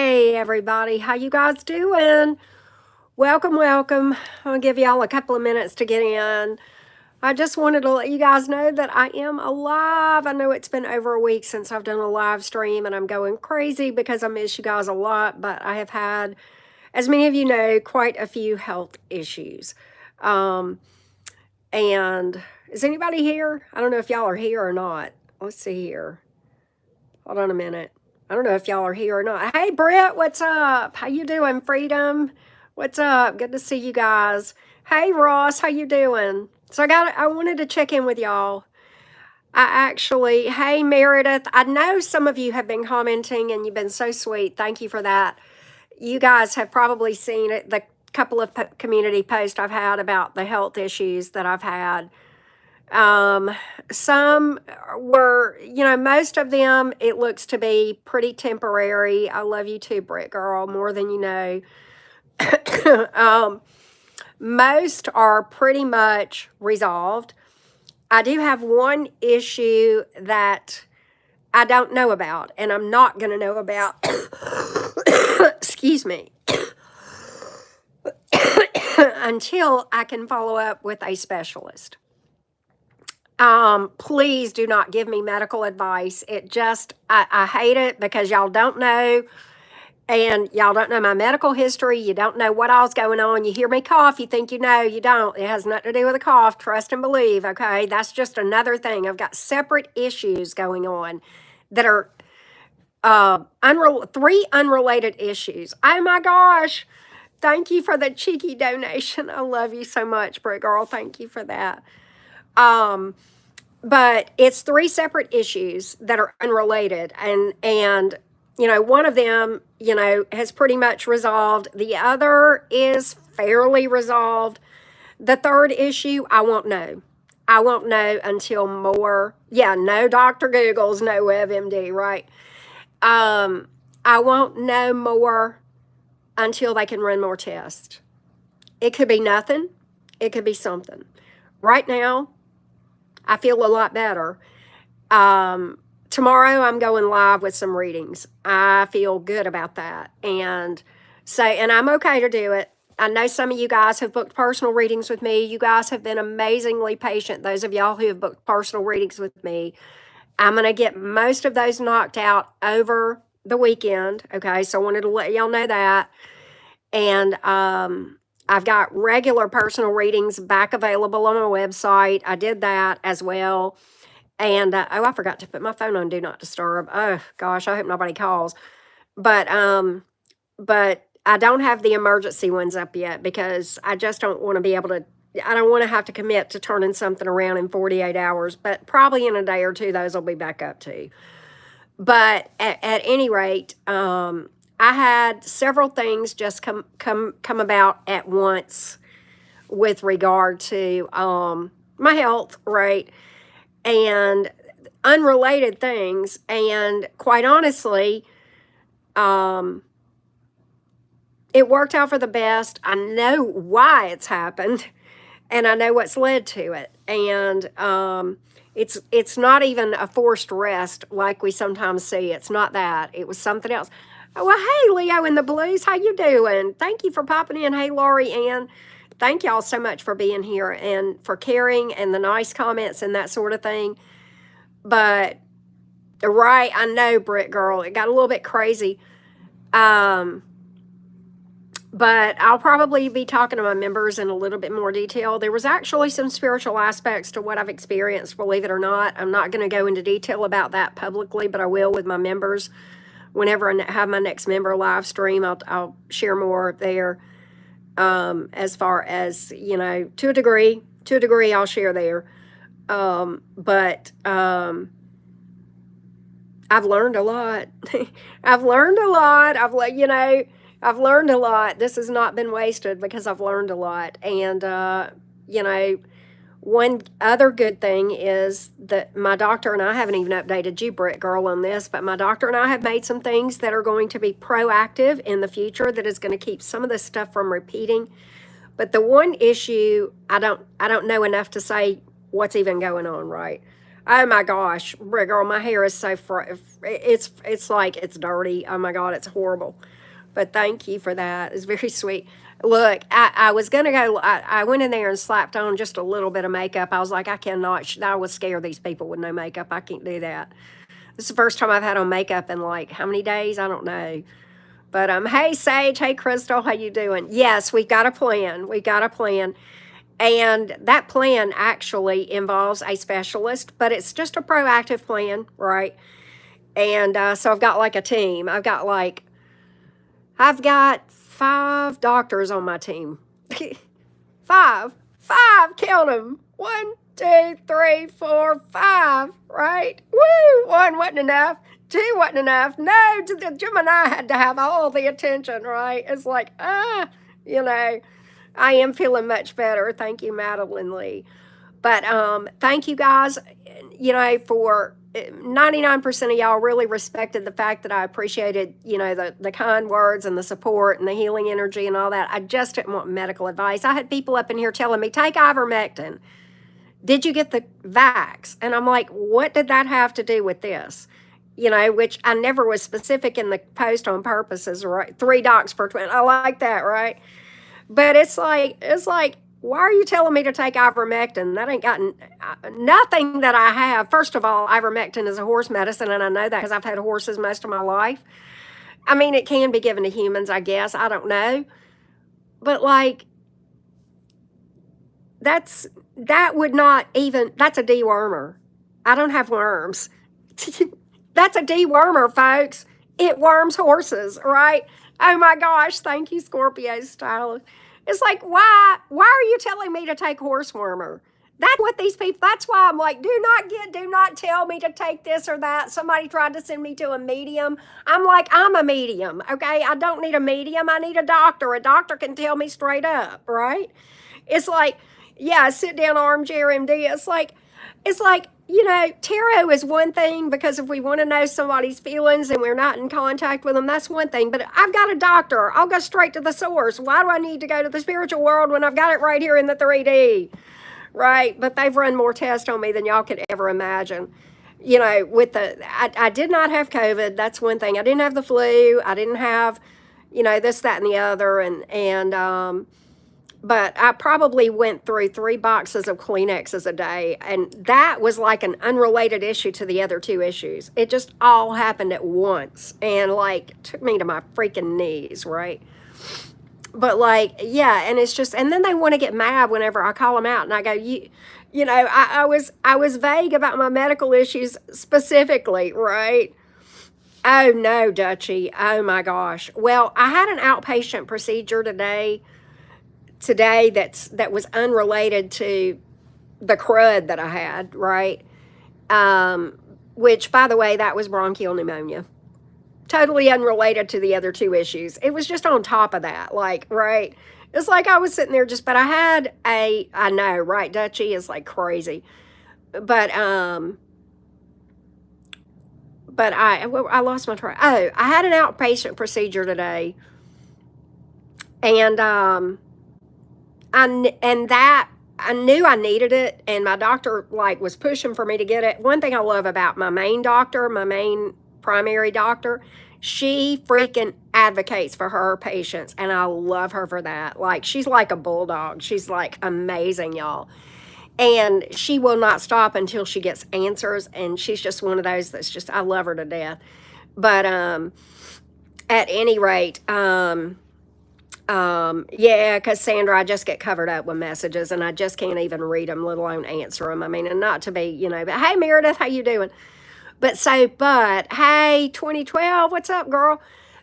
Hey everybody, how you guys doing? Welcome, welcome. I'll give y'all a couple of minutes to get in. I just wanted to let you guys know that I am alive. I know it's been over a week since I've done a live stream and I'm going crazy because I miss you guys a lot, but I have had, as many of you know, quite a few health issues. Um, and is anybody here? I don't know if y'all are here or not. Let's see here. Hold on a minute. I don't know if y'all are here or not. Hey, Brett, what's up? How you doing, Freedom? What's up? Good to see you guys. Hey, Ross, how you doing? So I wanted to check in with y'all. Hey, Meredith, I know some of you have been commenting and you've been so sweet. Thank you for that. You guys have probably seen it, the couple of community posts I've had about the health issues that I've had. Some were, most of them, it looks to be pretty temporary. I love you too, Brick Girl, more than you know. Most are pretty much resolved. I do have one issue that I don't know about, and I'm not going to know about. Excuse me. Until I can follow up with a specialist. Please do not give me medical advice. I hate it because y'all don't know, and y'all don't know my medical history. You don't know what all's going on. You hear me cough, you think you know, you don't. It has nothing to do with a cough. Trust and believe, okay? That's just another thing. I've got separate issues going on that are three unrelated issues. Oh my gosh. Thank you for the cheeky donation. I love you so much, Britt Girl. Thank you for that. But it's three separate issues that are unrelated, and one of them has pretty much resolved. The other is fairly resolved. The third issue, I won't know. I won't know until more. Yeah, no Dr. Google's, no WebMD, right? I won't know more until they can run more tests. It could be nothing. It could be something. Right now, I feel a lot better. Tomorrow I'm going live with some readings. I feel good about that. And I'm okay to do it. I know some of you guys have booked personal readings with me. You guys have been amazingly patient. Those of y'all who have booked personal readings with me, I'm going to get most of those knocked out over the weekend. Okay. So I wanted to let y'all know that. And, I've got regular personal readings back available on my website. I did that as well. And I forgot to put my phone on Do Not Disturb. Oh gosh, I hope nobody calls. But I don't have the emergency ones up yet because I just don't want to be able to. I don't want to have to commit to turning something around in 48 hours. But probably in a day or two, those will be back up too. But at any rate, I had several things just come about at once with regard to my health, right? And unrelated things. And quite honestly, it worked out for the best. I know why it's happened, and I know what's led to it. And it's not even a forced rest like we sometimes see. It's not that. It was something else. Oh, well, hey, Leo in the Blues, how you doing? Thank you for popping in. Hey, Laurie Ann, thank y'all so much for being here and for caring and the nice comments and that sort of thing. But, right, I know, Britt Girl, it got a little bit crazy. But I'll probably be talking to my members in a little bit more detail. There was actually some spiritual aspects to what I've experienced, believe it or not. I'm not going to go into detail about that publicly, but I will with my members. Whenever I have my next member live stream, I'll share more there. As far as, to a degree, I'll share there. But I've learned a lot. I've learned a lot. I've learned a lot. This has not been wasted because I've learned a lot. And, one other good thing is that my doctor and I haven't even updated you, Britt Girl, on this, but my doctor and I have made some things that are going to be proactive in the future that is going to keep some of this stuff from repeating. But the one issue, I don't know enough to say what's even going on, right? Oh my gosh, girl, my hair is so it's like it's dirty. Oh my God, it's horrible. But thank you for that. It's very sweet. Look, I was gonna go. I went in there and slapped on just a little bit of makeup. I was like, I cannot. I would scare these people with no makeup. I can't do that. This is the first time I've had on makeup in like how many days? I don't know. But hey Sage, hey Crystal, how you doing? Yes, we've got a plan. We've got a plan. And that plan actually involves a specialist, but it's just a proactive plan, right? And so I've got like a team. I've got 5 doctors on my team. Five, count them. 1, 2, 3, 4, 5, right? Woo! 1 wasn't enough. 2 wasn't enough. No, the Gemini had to have all the attention, right? It's like, you know, I am feeling much better. Thank you, Madeline Lee. But thank you guys, for 99% of y'all really respected the fact that I appreciated, the kind words and the support and the healing energy and all that. I just didn't want medical advice. I had people up in here telling me, take ivermectin. Did you get the vax? And I'm like, what did that have to do with this? Which I never was specific in the post on purposes, right? 3 docs per twin. I like that, right? But it's like, why are you telling me to take ivermectin? That ain't got nothing that I have. First of all, ivermectin is a horse medicine, and I know that because I've had horses most of my life. I mean, it can be given to humans, I guess. I don't know. But that's a dewormer. I don't have worms. That's a dewormer, folks. It worms horses, right? Oh my gosh, thank you, Scorpio stylist. It's like, why are you telling me to take horse wormer? That's what these people, that's why I'm like, do not tell me to take this or that. Somebody tried to send me to a medium. I'm like, I'm a medium, okay? I don't need a medium, I need a doctor. A doctor can tell me straight up, right? It's like, yeah, sit down armchair MD. It's like, tarot is one thing because if we want to know somebody's feelings and we're not in contact with them, that's one thing. But I've got a doctor. I'll go straight to the source. Why do I need to go to the spiritual world when I've got it right here in the 3D? Right? But they've run more tests on me than y'all could ever imagine. I did not have COVID. That's one thing. I didn't have the flu. I didn't have, this, that, and the other. But I probably went through 3 boxes of Kleenexes a day. And that was like an unrelated issue to the other 2 issues. It just all happened at once and took me to my freaking knees, right? But yeah, and it's just, and then they want to get mad whenever I call them out and I go, I was vague about my medical issues specifically, right? Oh no, Dutchie. Oh my gosh. Well, I had an outpatient procedure today that was unrelated to the crud that I had, right? Which, by the way, that was bronchial pneumonia. Totally unrelated to the other 2 issues. It was just on top of that, right? It's like I was sitting there but I know, right, Dutchie is like crazy. But I lost my track. Oh, I had an outpatient procedure today. And I knew I needed it, and my doctor was pushing for me to get it. One thing I love about my main primary doctor, she freaking advocates for her patients, and I love her for that. She's like a bulldog. She's amazing, y'all. And she will not stop until she gets answers, and she's just one of those that's just, I love her to death. But at any rate, yeah, because Sandra, I just get covered up with messages and I just can't even read them, let alone answer them. I mean, and not to be, but hey, Meredith, how you doing? But hey, 2012, what's up, girl?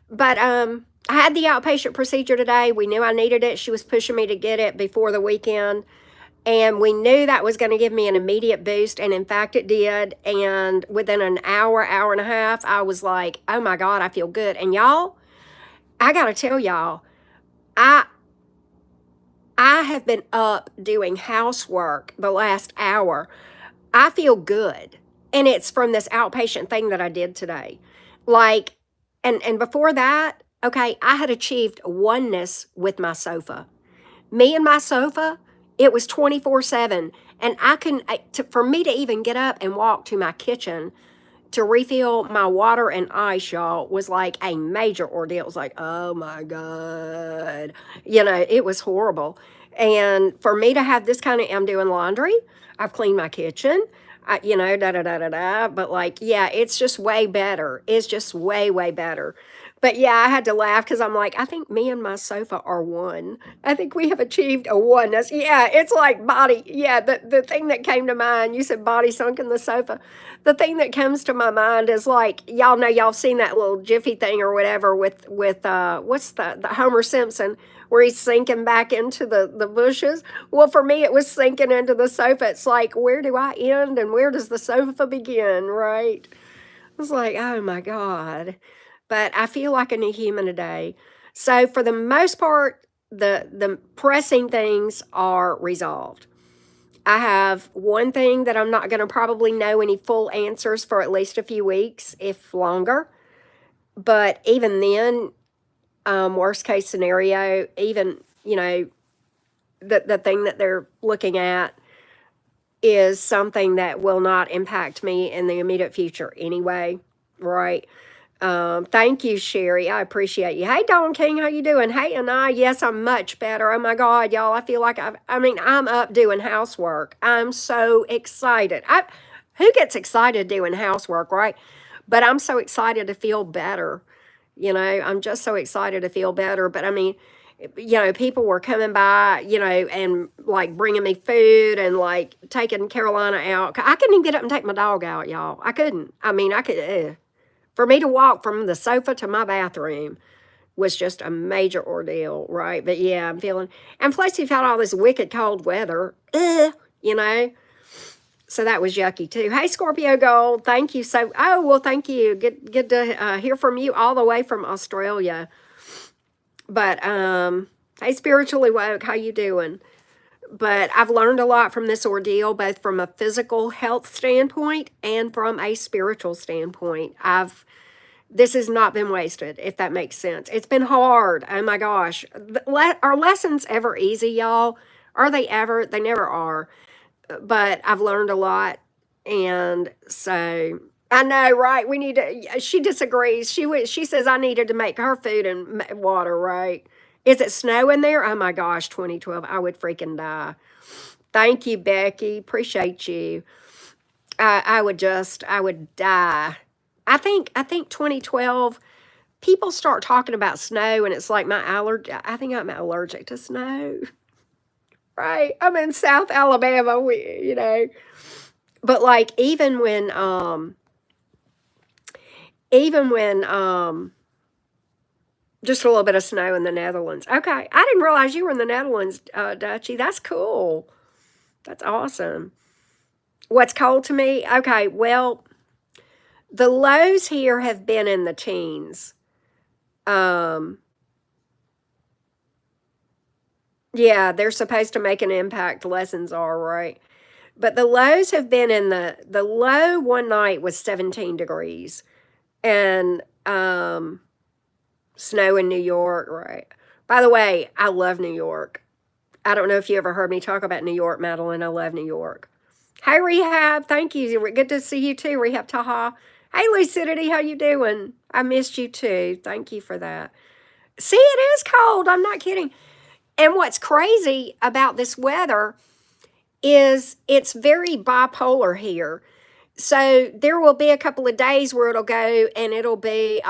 But I had the outpatient procedure today. We knew I needed it. She was pushing me to get it before the weekend. And we knew that was going to give me an immediate boost. And in fact, it did. And within an hour and a half, I was like, oh my God, I feel good. And y'all, I got to tell y'all, I have been up doing housework the last hour. I feel good. And it's from this outpatient thing that I did today. And before that, okay, I had achieved oneness with my sofa. Me and my sofa, It was 24/7. And for me to even get up and walk to my kitchen to refill my water and ice, y'all, was like a major ordeal. It was like, oh my God. It was horrible. And for me to have this kind of, I'm doing laundry, I've cleaned my kitchen, da da da da da. But like, yeah, it's just way better. It's just way, way better. But yeah, I had to laugh because I'm like, I think me and my sofa are one. I think we have achieved a oneness. Yeah, it's like body. Yeah, the thing that came to mind, you said body sunk in the sofa. The thing that comes to my mind is like, y'all know, y'all seen that little Jiffy thing or whatever with what's the Homer Simpson, where he's sinking back into the bushes. Well, for me, it was sinking into the sofa. It's like, where do I end and where does the sofa begin, right? I was like, oh my God. But I feel like a new human today. So for the most part, the pressing things are resolved. I have one thing that I'm not going to probably know any full answers for at least a few weeks, if longer. But even then, worst case scenario, even, the thing that they're looking at is something that will not impact me in the immediate future anyway, right? Thank you, Sherry. I appreciate you. Hey, Dawn King, how you doing? Hey, and yes, I'm much better. Oh my God, y'all, I feel like I'm up doing housework. I'm so excited. Who gets excited doing housework, right? But I'm so excited to feel better. I'm just so excited to feel better. But I mean, people were coming by, and like bringing me food and like taking Carolina out. I couldn't even get up and take my dog out, y'all. I couldn't. I mean, I could. For me to walk from the sofa to my bathroom was just a major ordeal, right? But yeah, I'm feeling, and plus you've had all this wicked cold weather, you know, so that was yucky too. Hey, Scorpio Gold, thank you well, thank you. Good to hear from you all the way from Australia. But hey, Spiritually Woke, how you doing? But I've learned a lot from this ordeal, both from a physical health standpoint and from a spiritual standpoint. This has not been wasted, if that makes sense. It's been hard. Oh my gosh. Are lessons ever easy, y'all? Are they ever? They never are. But I've learned a lot. And so I know, right? We need to, she disagrees. She says I needed to make her food and water, right? Is it snow in there? Oh my gosh, 2012. I would freaking die. Thank you, Becky. Appreciate you. I would die. I think 2012, people start talking about snow and it's like my allergy. I think I'm allergic to snow. Right? I'm in South Alabama, But like even when just a little bit of snow in the Netherlands. Okay. I didn't realize you were in the Netherlands, Dutchie. That's cool. That's awesome. What's cold to me? Okay, well, the lows here have been in the teens. Yeah, they're supposed to make an impact. Lessons are, right? But the lows have been in the low one night was 17 degrees. And snow in New York, right? By the way, I love New York. I don't know if you ever heard me talk about New York, Madeline. I love New York. Hey, Rehab. Thank you. Good to see you too, Rehab Taha. Hey, Lucidity. How you doing? I missed you too. Thank you for that. See, it is cold. I'm not kidding. And what's crazy about this weather is it's very bipolar here. So there will be a couple of days where it'll go and it'll be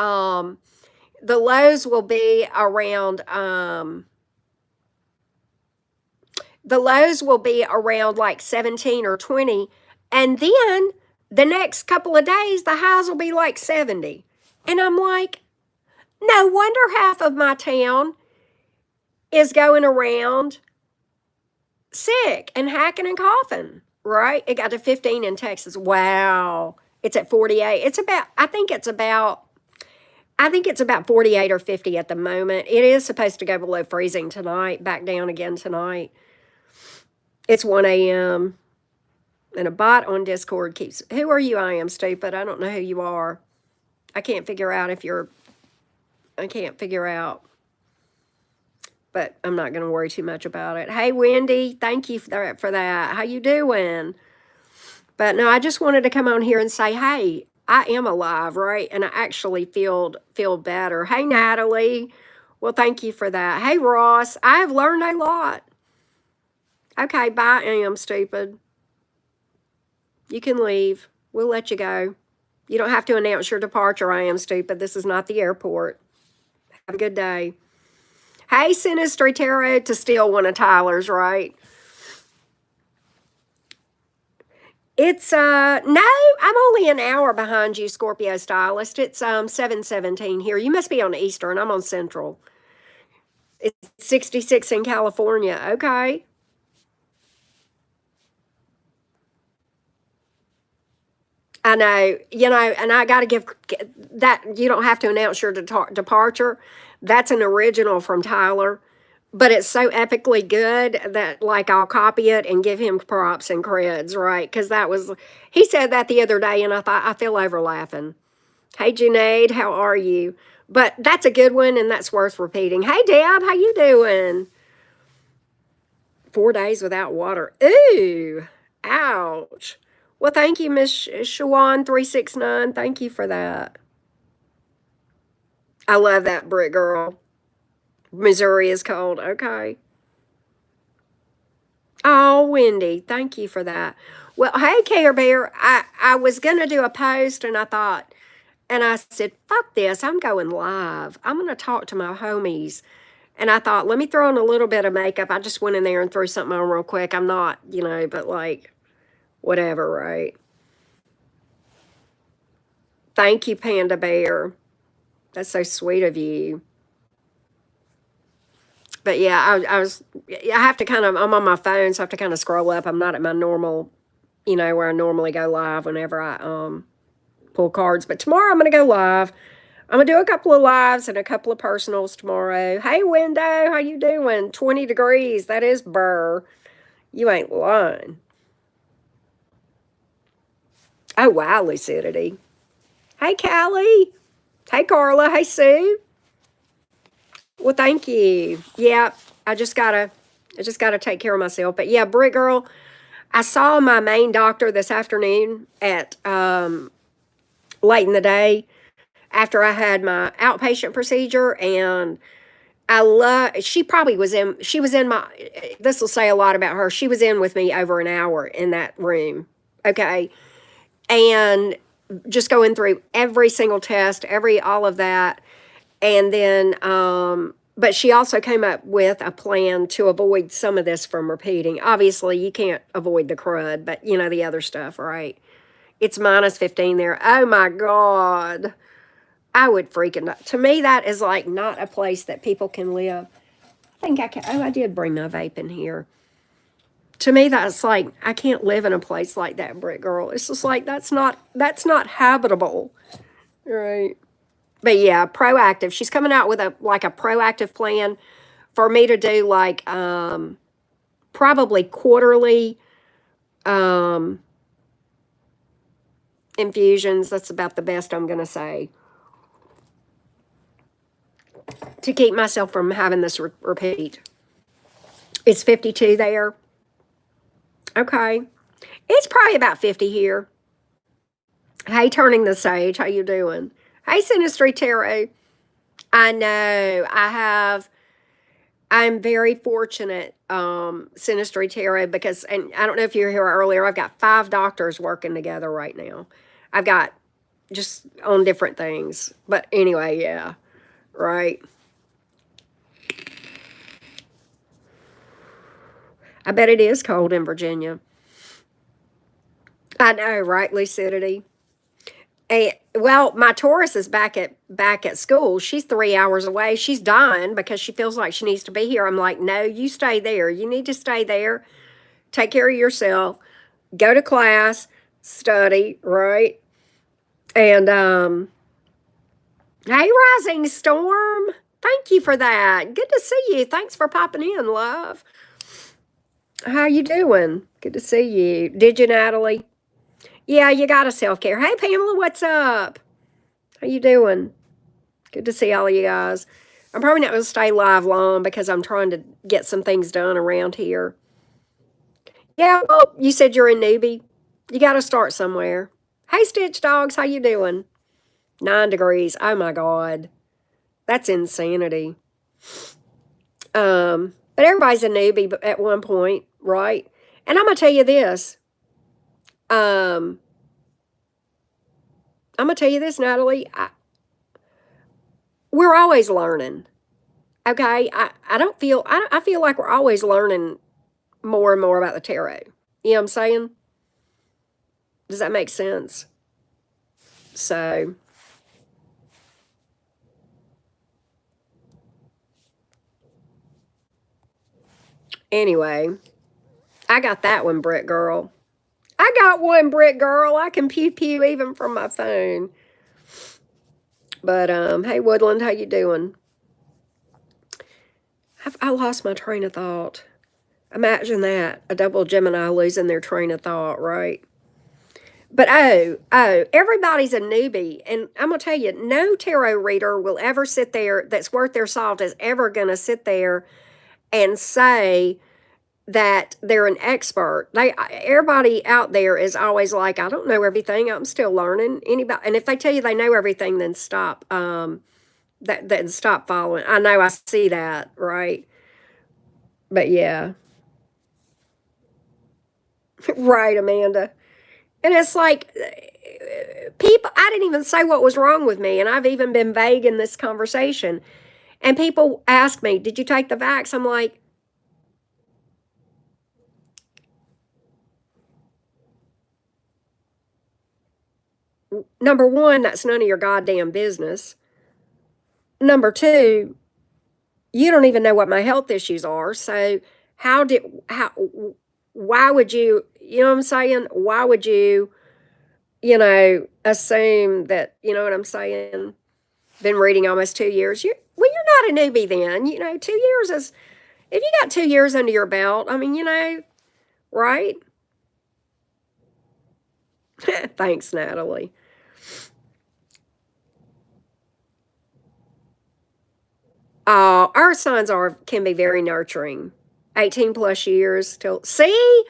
the lows will be around like 17 or 20, and then the next couple of days the highs will be like 70. And I'm like, no wonder half of my town is going around sick and hacking and coughing, right? It got to 15 in Texas. Wow. It's at 48. I think it's about 48 or 50 at the moment. It is supposed to go below freezing tonight, back down again tonight. It's 1 a.m. And a bot on Discord keeps, who are you? I am stupid. I don't know who you are. I can't figure out. but I'm not going to worry too much about it. Hey, Wendy, thank you for that. How you doing? But no, I just wanted to come on here and say, hey, I am alive, right? And I actually feel better. Hey, Natalie. Well, thank you for that. Hey, Ross, I have learned a lot. Okay, bye, am stupid. You can leave. We'll let you go. You don't have to announce your departure. I am stupid. This is not the airport. Have a good day. Hey, Sinistry Tarot, to steal one of Tyler's, right? It's no, I'm only an hour behind you, Scorpio Stylist. It's 7:17 here. You must be on Eastern. I'm on Central. It's 66 in California. Okay. I know, and I got to give that, you don't have to announce your departure. That's an original from Tyler, but it's so epically good that, like, I'll copy it and give him props and creds, right? Because he said that the other day, and I thought, I fell over laughing. Hey, Junaid, how are you? But that's a good one, and that's worth repeating. Hey, Deb, how you doing? 4 days without water. Ooh, ouch. Well, thank you, Miss Shawan369. Thank you for that. I love that, Brick Girl. Missouri is cold. Okay. Oh, Wendy, thank you for that. Well, hey, Care Bear, I was going to do a post, and I thought, and I said, fuck this, I'm going live. I'm going to talk to my homies. And I thought, let me throw in a little bit of makeup. I just went in there and threw something on real quick. I'm not, but like, whatever, right? Thank you, Panda Bear. That's so sweet of you. But yeah, I have to I'm on my phone, so I have to kind of scroll up. I'm not at my normal, where I normally go live whenever I pull cards. But tomorrow I'm going to go live. I'm going to do a couple of lives and a couple of personals tomorrow. Hey, Window, how you doing? 20 degrees. That is burr. You ain't lying. Oh, wow, lucidity. Hey, Callie. Hey, Carla. Hey, Sue. Well, thank you. Yeah, I just gotta take care of myself. But yeah, Brick Girl, I saw my main doctor this afternoon at late in the day after I had my outpatient procedure, and she was in my, this will say a lot about her. She was in with me over an hour in that room. Okay. And just going through every single test, all of that. And then, but she also came up with a plan to avoid some of this from repeating. Obviously, you can't avoid the crud, but the other stuff, right? It's minus 15 there. Oh my God. I would freaking, to me, that is like not a place that people can live. I think I can, I did bring my vape in here. To me, that's like, I can't live in a place like that, Brick Girl. It's just like, that's not habitable. Right. But yeah, proactive. She's coming out with a proactive plan for me to do like probably quarterly infusions. That's about the best I'm going to say, to keep myself from having this repeat. It's 52 there. Okay. It's probably about 50 here. Hey, Turning the Sage, how you doing? Hey, Sinistry Tarot. I know. I'm very fortunate, Sinistry Tarot, because, and I don't know if you were here earlier, I've got 5 doctors working together right now. I've got just on different things. But anyway, yeah, right. I bet it is cold in Virginia. I know, right, Lucidity? And, well, my Taurus is back at school. She's 3 hours away. She's dying because she feels like she needs to be here. I'm like, no, you stay there. You need to stay there. Take care of yourself. Go to class. Study, right? And hey, Rising Storm. Thank you for that. Good to see you. Thanks for popping in, love. How you doing? Good to see you. Did you, Natalie? Yeah, you got a self-care. Hey, Pamela, what's up? How you doing? Good to see all of you guys. I'm probably not going to stay live long because I'm trying to get some things done around here. Yeah, well, you said you're a newbie. You got to start somewhere. Hey, Stitch Dogs, how you doing? 9 degrees. Oh my God, that's insanity. But everybody's a newbie at one point, right? And I'm gonna tell you this. Um, I'm gonna tell you this, Natalie. We're always learning. Okay, I don't feel I feel like we're always learning more and more about the tarot. You know what I'm saying? Does that make sense? So anyway, I got that one, Brick Girl. I got one, Brick Girl. I can pew pew even from my phone. But hey, Woodland, how you doing? I lost my train of thought. Imagine that, a double Gemini losing their train of thought, right? But everybody's a newbie. And I'm going to tell you, no tarot reader will ever sit there that's worth their salt is ever going to sit there and say that they're an expert. Everybody out there is always like, I don't know everything. I'm still learning. Anybody, and if they tell you they know everything, then stop. Then stop following. I know I see that, right? But yeah, right, Amanda. And it's like people, I didn't even say what was wrong with me. And I've even been vague in this conversation. And people ask me, did you take the vax? I'm like, number one, that's none of your goddamn business. Number two, you don't even know what my health issues are. So why would you, you know what I'm saying? Why would you, assume that, you know what I'm saying? Been reading almost 2 years. You're not a newbie then. 2 years is, if you got 2 years under your belt, I mean, right? Thanks, Natalie. Our signs can be very nurturing. 18 plus years till, see?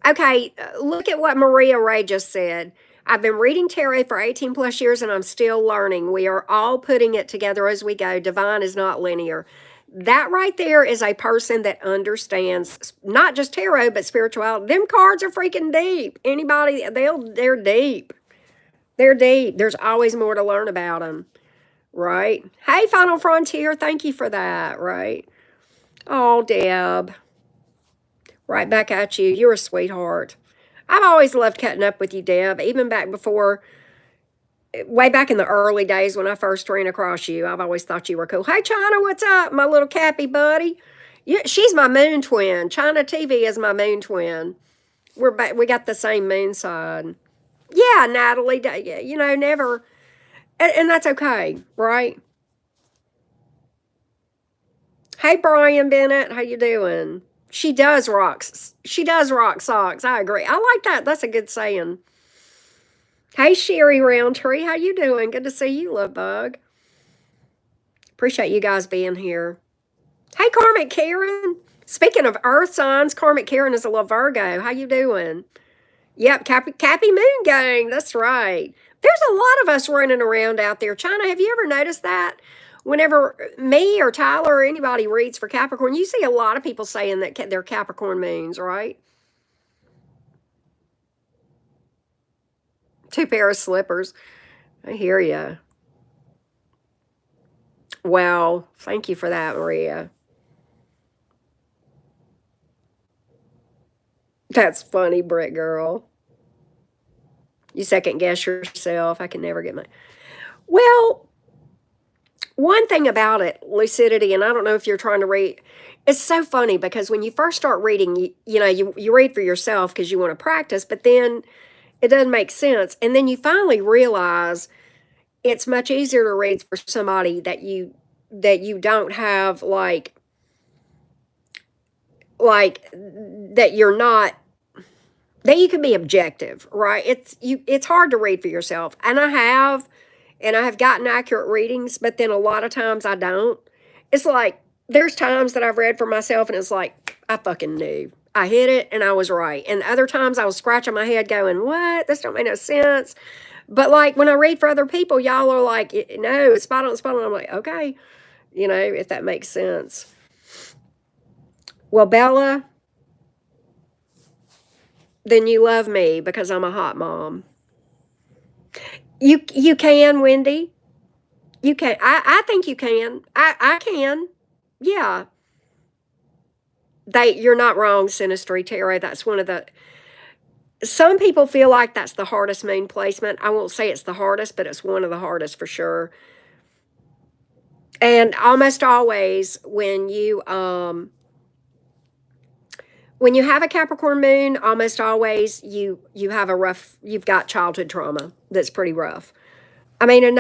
Okay, look at what Maria Ray just said. I've been reading tarot for 18 plus years and I'm still learning. We are all putting it together as we go. Divine is not linear. That right there is a person that understands not just tarot, but spirituality. Them cards are freaking deep. Anybody, they're deep. They're deep. There's always more to learn about them, right? Hey, Final Frontier, thank you for that, right? Oh, Deb. Right back at you. You're a sweetheart. I've always loved cutting up with you, Deb, even way back in the early days when I first ran across you. I've always thought you were cool. Hey, China, what's up, my little Cappy buddy? She's my moon twin. China TV is my moon twin. We got the same moon side. Yeah, Natalie, never, and that's okay, right? Hey, Brian Bennett, how you doing? She does rock. She does rock socks. I agree. I like that. That's a good saying. Hey, Sherry Roundtree, how you doing? Good to see you, love bug. Appreciate you guys being here. Hey, Karmic Karen. Speaking of earth signs, Karmic Karen is a little Virgo. How you doing? Yep, Cappy Moon Gang. That's right. There's a lot of us running around out there. China, have you ever noticed that? Whenever me or Tyler or anybody reads for Capricorn, you see a lot of people saying that they're Capricorn moons, right? 2 pair of slippers. I hear you. Well, thank you for that, Maria. That's funny, Brick Girl. You second guess yourself. I can never get my. Well, one thing about it, lucidity, and I don't know if you're trying to read, it's so funny because when you first start reading, you read for yourself because you want to practice, but then it doesn't make sense. And then you finally realize it's much easier to read for somebody that you don't have like that you're not that you can be objective, right? It's hard to read for yourself. And I have gotten accurate readings, but then a lot of times I don't. It's like, there's times that I've read for myself and it's like, I fucking knew. I hit it and I was right. And other times I was scratching my head going, what? This don't make no sense. But like when I read for other people, y'all are like, no, it's spot on, spot on. I'm like, okay, if that makes sense. Well, Bella, then you love me because I'm a hot mom. You can, Wendy. You can. I think you can. I can. Yeah. You're not wrong, Sinistry Tarot. That's one of the some people feel like that's the hardest moon placement. I won't say it's the hardest, but it's one of the hardest for sure. And almost always when you have a Capricorn moon, almost always you've got childhood trauma that's pretty rough. I mean, and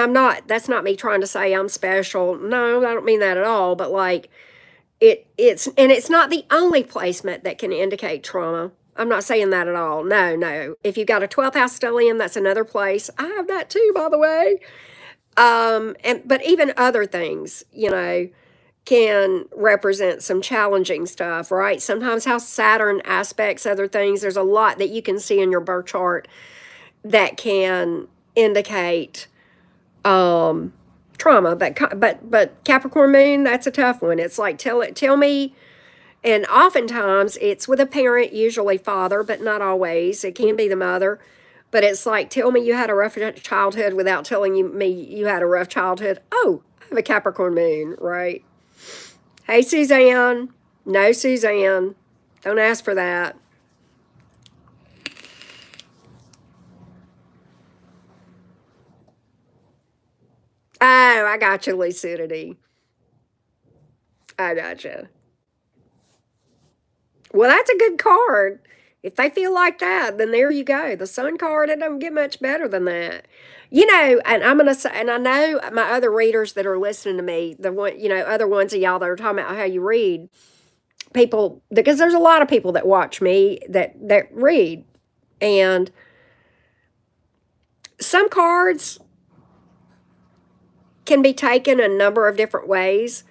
that's not me trying to say I'm special. No, I don't mean that at all, but like it's not the only placement that can indicate trauma. I'm not saying that at all. No, no. If you've got a 12th house stellium, that's another place. I have that too, by the way. But even other things, can represent some challenging stuff, right? Sometimes how Saturn aspects other things. There's a lot that you can see in your birth chart that can indicate trauma. But Capricorn moon, that's a tough one. It's like tell me, and oftentimes it's with a parent, usually father, but not always. It can be the mother. But it's like, tell me you had a rough childhood without telling me you had a rough childhood. Oh, I have a Capricorn moon, right? Hey, Suzanne. No, Suzanne. Don't ask for that. Oh, I got you, lucidity. I got you. Well, that's a good card. If they feel like that, then there you go. The sun card, it don't get much better than that. And I'm gonna say, and I know my other readers that are listening to me, other ones of y'all that are talking about how you read, people, because there's a lot of people that watch me that read, and some cards can be taken a number of different ways.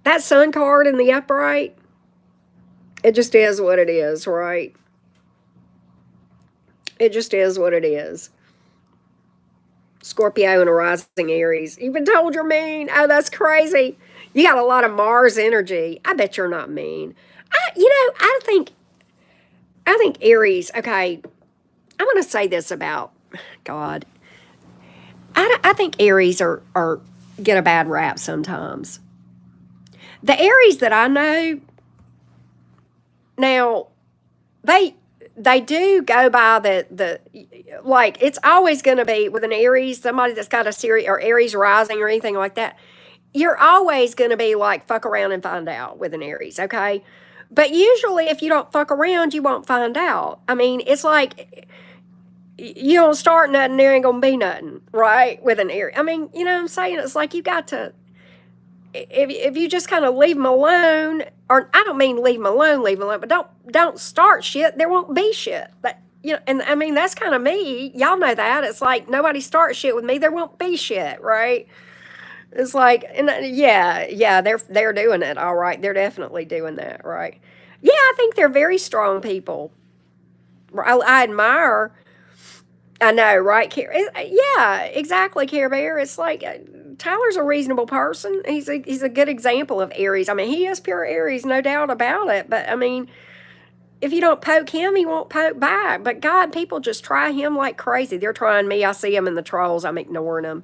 That sun card in the upright, it just is what it is, right? It just is what it is. Scorpio and a rising Aries. You've been told you're mean. Oh, that's crazy. You got a lot of Mars energy. I bet you're not mean. I think Aries. Okay, I'm going to say this about God. I think Aries are get a bad rap sometimes. The Aries that I know now, they do go by the like it's always going to be with an Aries, somebody that's got a series or Aries rising or anything like that. You're always going to be like fuck around and find out with an Aries, okay? But usually, if you don't fuck around, you won't find out. I mean, it's like you don't start nothing, there ain't gonna be nothing, right? With an Aries, I mean, you know what I'm saying? It's like you got to if you just kind of leave them alone, or I don't mean leave them alone, but don't start shit. There won't be shit. But and I mean that's kind of me. Y'all know that. It's like nobody starts shit with me. There won't be shit, right? It's like, and yeah, they're doing it all right. They're definitely doing that, right? Yeah, I think they're very strong people. I admire. I know, right? Yeah, exactly, Care Bear. It's like Tyler's a reasonable person. He's a good example of Aries. I mean, he is pure Aries, no doubt about it. But I mean, if you don't poke him, he won't poke back. But God, people just try him like crazy. They're trying me. I see them in the trolls. I'm ignoring them.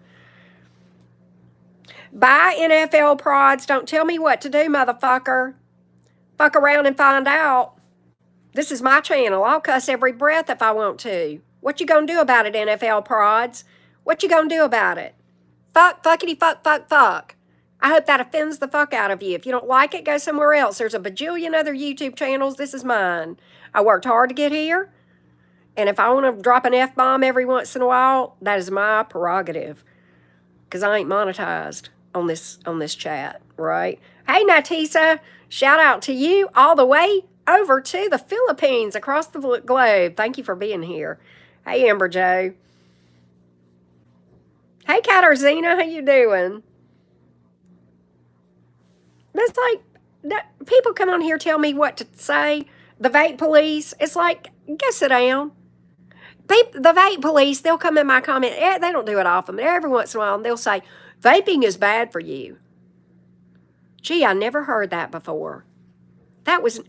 Bye, NFL prods. Don't tell me what to do, motherfucker. Fuck around and find out. This is my channel. I'll cuss every breath if I want to. What you gonna do about it, NFL prods? What you gonna do about it? Fuck, fuckity, fuck, fuck, fuck. I hope that offends the fuck out of you. If you don't like it, go somewhere else. There's a bajillion other YouTube channels. This is mine. I worked hard to get here. And if I want to drop an F-bomb every once in a while, that is my prerogative. Because I ain't monetized on this chat, right? Hey, Natisa, shout out to you all the way over to the Philippines, across the globe. Thank you for being here. Hey, Amber Joe. Hey, Katarzyna, how you doing? It's like, people come on here tell me what to say. The vape police, it's like, go sit down. The vape police, they'll come in my comment. They don't do it often, but every once in a while, and they'll say, vaping is bad for you. Gee, I never heard that before. That was,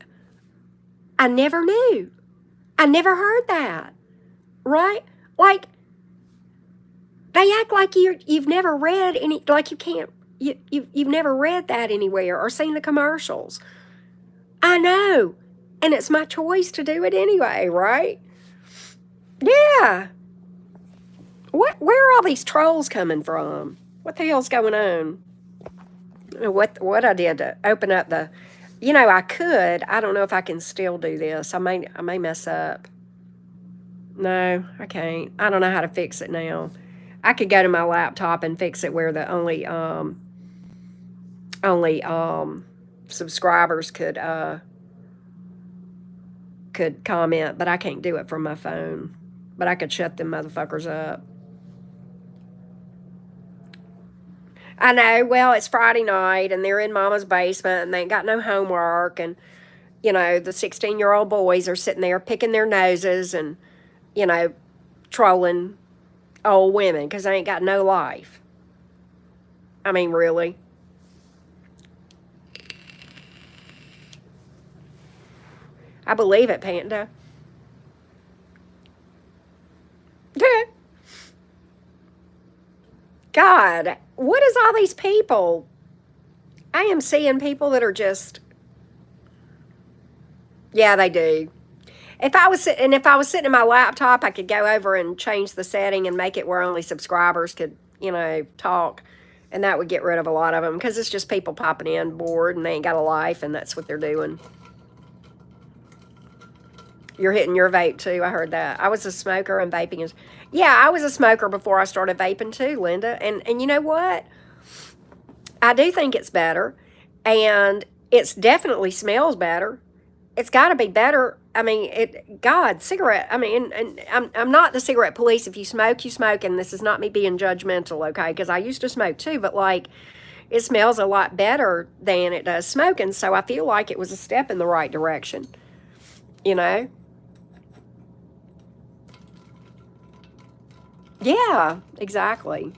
I never knew. I never heard that. Right? Like, they act like you've never read any, like you can't, you've never read that anywhere or seen the commercials. I know. And it's my choice to do it anyway, right? Yeah. Where are all these trolls coming from? What the hell's going on? What I did to open up the, I could. I don't know if I can still do this. I may mess up. No, I can't. I don't know how to fix it now. I could go to my laptop and fix it where the only subscribers could comment, but I can't do it from my phone. But I could shut them motherfuckers up. I know. Well, it's Friday night and they're in mama's basement and they ain't got no homework. And, the 16-year-old boys are sitting there picking their noses and, trolling old women because they ain't got no life. I mean, really. I believe it, Panda. God, what is all these people? I am seeing people that are just, yeah, they do. If I was sitting in my laptop, I could go over and change the setting and make it where only subscribers could, talk, and that would get rid of a lot of them because it's just people popping in bored and they ain't got a life, and that's what they're doing. You're hitting your vape too. I heard that. I was a smoker and vaping is, yeah, I was a smoker before I started vaping too, Linda. And you know what? I do think it's better, and it's definitely smells better. It's got to be better. I mean, cigarette. I mean, and I'm not the cigarette police. If you smoke, you smoke, and this is not me being judgmental, okay? Because I used to smoke too, but like, it smells a lot better than it does smoking. So I feel like it was a step in the right direction. Yeah, exactly.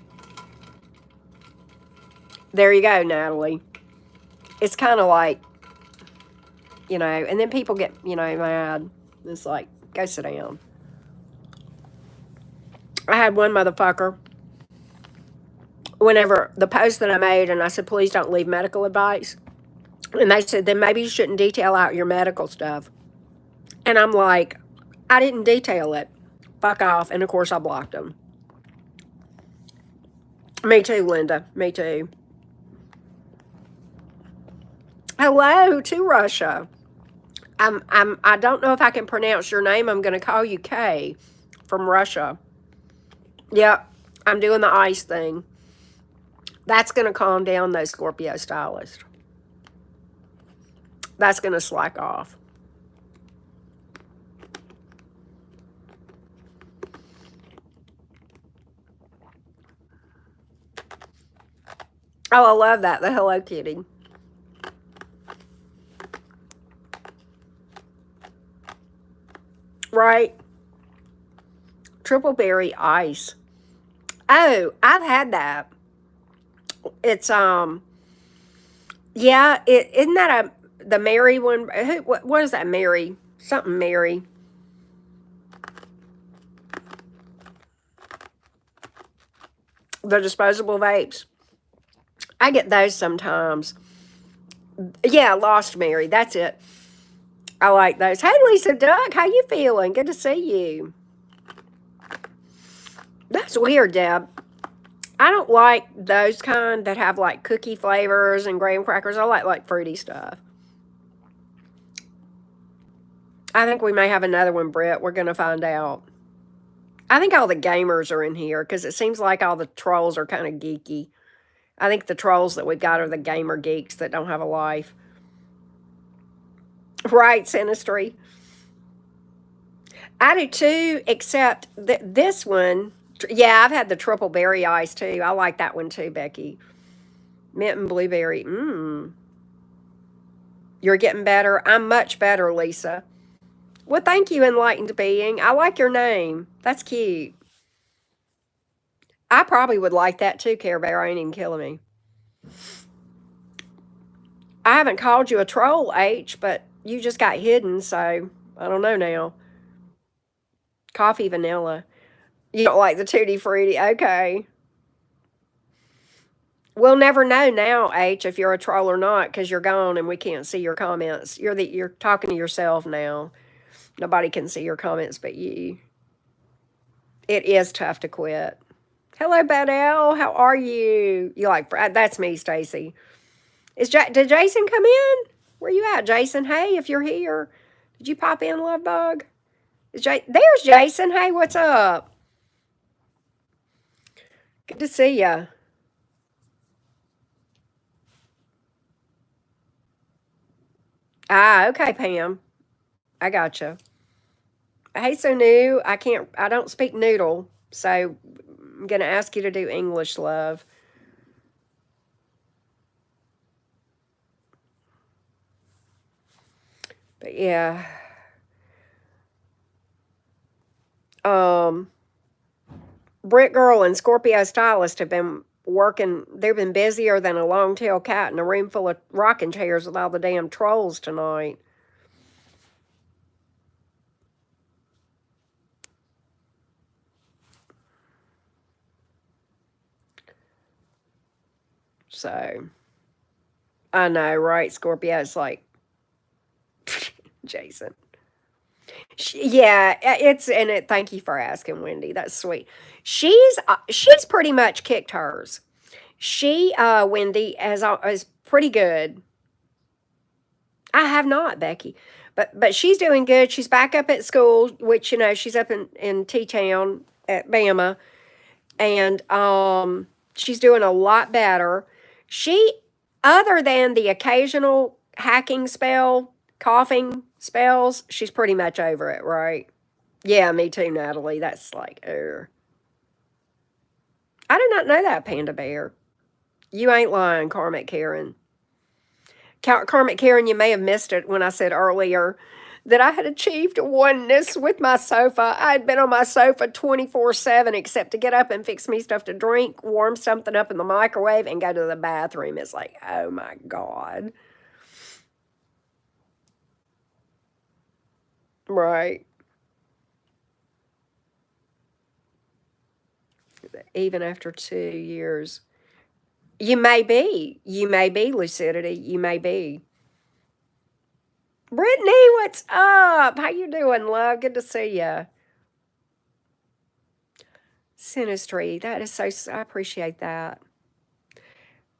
There you go, Natalie. It's kind of like, and then people get, mad. It's like, go sit down. I had one motherfucker, whenever the post that I made, and I said, please don't leave medical advice. And they said, then maybe you shouldn't detail out your medical stuff. And I'm like, I didn't detail it. Fuck off. And of course, I blocked them. Me too, Linda. Me too. Hello to Russia. I don't know if I can pronounce your name. I'm going to call you Kay from Russia. Yep, I'm doing the ice thing. That's going to calm down those Scorpio stylists. That's going to slack off. Oh, I love that. The Hello Kitty. Right? Triple berry ice. Oh, I've had that. It's yeah, isn't that the Mary one? What is that, Mary? Something Mary. The disposable vapes. I get those sometimes. Yeah, Lost Mary. That's it. I like those. Hey, Lisa Duck, how you feeling? Good to see you. That's weird, Deb. I don't like those kind that have like cookie flavors and graham crackers. I like fruity stuff. I think we may have another one, Brett. We're going to find out. I think all the gamers are in here because it seems like all the trolls are kind of geeky. I think the trolls that we've got are the gamer geeks that don't have a life. Right, Sinistry. I do too, except this one. Yeah, I've had the triple berry ice too. I like that one too, Becky. Mint and blueberry. Mmm. You're getting better? I'm much better, Lisa. Well, thank you, enlightened being. I like your name. That's cute. I probably would like that too, Care Bear. Ain't even killing me. I haven't called you a troll, H, but you just got hidden, so I don't know now. Coffee vanilla. You don't like the tutti frutti? Okay. We'll never know now, H, if you're a troll or not, because you're gone and we can't see your comments. You're talking to yourself now. Nobody can see your comments but you. It is tough to quit. Hello, Badell. How are you? You like that's me, Stacy. Did Jason come in? Where you at, Jason? Hey, if you're here, did you pop in, Love Bug? There's Jason. Hey, what's up? Good to see ya. Ah, okay, Pam. I gotcha. Hey, so new. I don't speak noodle, so I'm gonna ask you to do English, love. But yeah, um, Brick Girl and Scorpio Stylist have been working. They've been busier than a long-tailed cat in a room full of rocking chairs with all the damn trolls tonight. So I know, right? Scorpio's like Jason. Yeah, it's and it. Thank you for asking, Wendy. That's sweet. She's pretty much kicked hers. Wendy is pretty good. I have not, Becky, but she's doing good. She's back up at school, which she's up in T Town at Bama, and she's doing a lot better. She, other than the occasional hacking spell, coughing spells, she's pretty much over it, right? Yeah, me too, Natalie. That's like, I did not know that, Panda Bear. You ain't lying, Karmic Karen. Karmic Karen, you may have missed it when I said earlier that I had achieved oneness with my sofa. I had been on my sofa 24/7 except to get up and fix me stuff to drink, warm something up in the microwave, and go to the bathroom. It's like, oh my God. Right. Even after 2 years. You may be. You may be, Lucidity. You may be. Brittany, what's up? How you doing, love? Good to see you. Sinistry. That is so. I appreciate that.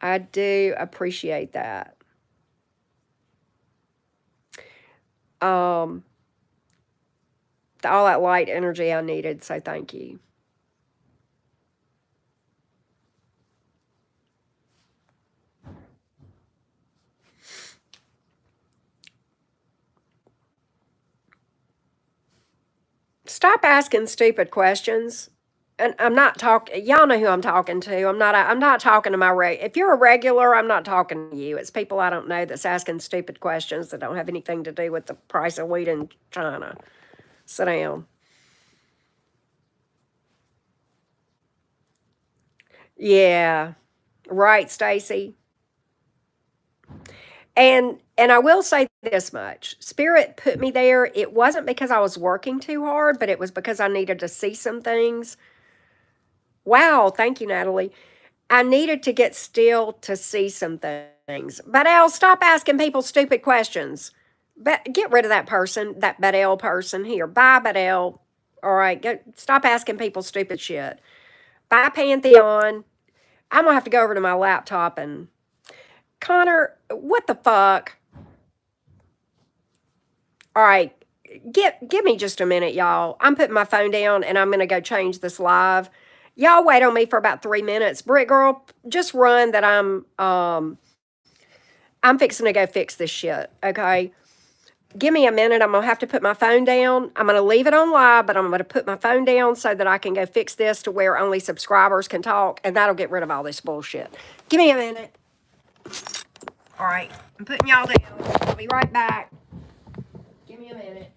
I do appreciate that. Um, all that light energy I needed. So thank you. Stop asking stupid questions. And I'm not talking. Y'all know who I'm talking to. I'm not talking to my If you're a regular, I'm not talking to you. It's people I don't know that's asking stupid questions that don't have anything to do with the price of wheat in China. Sit down. Yeah. Right, Stacy. And I will say this much. Spirit put me there. It wasn't because I was working too hard, but it was because I needed to see some things. Wow, thank you, Natalie. I needed to get still to see some things. But Al, stop asking people stupid questions. But get rid of that person, that Badell person here. Bye, Badell. All right, stop asking people stupid shit. Bye, Pantheon. I'm gonna have to go over to my laptop and Connor. What the fuck? All right, give me just a minute, y'all. I'm putting my phone down and I'm gonna go change this live. Y'all wait on me for about 3 minutes. Brick Girl, just run that I'm fixing to go fix this shit, okay? Give me a minute. I'm going to have to put my phone down. I'm going to leave it on live, but I'm going to put my phone down so that I can go fix this to where only subscribers can talk, and that'll get rid of all this bullshit. Give me a minute. All right, I'm putting y'all down. I'll be right back. Give me a minute.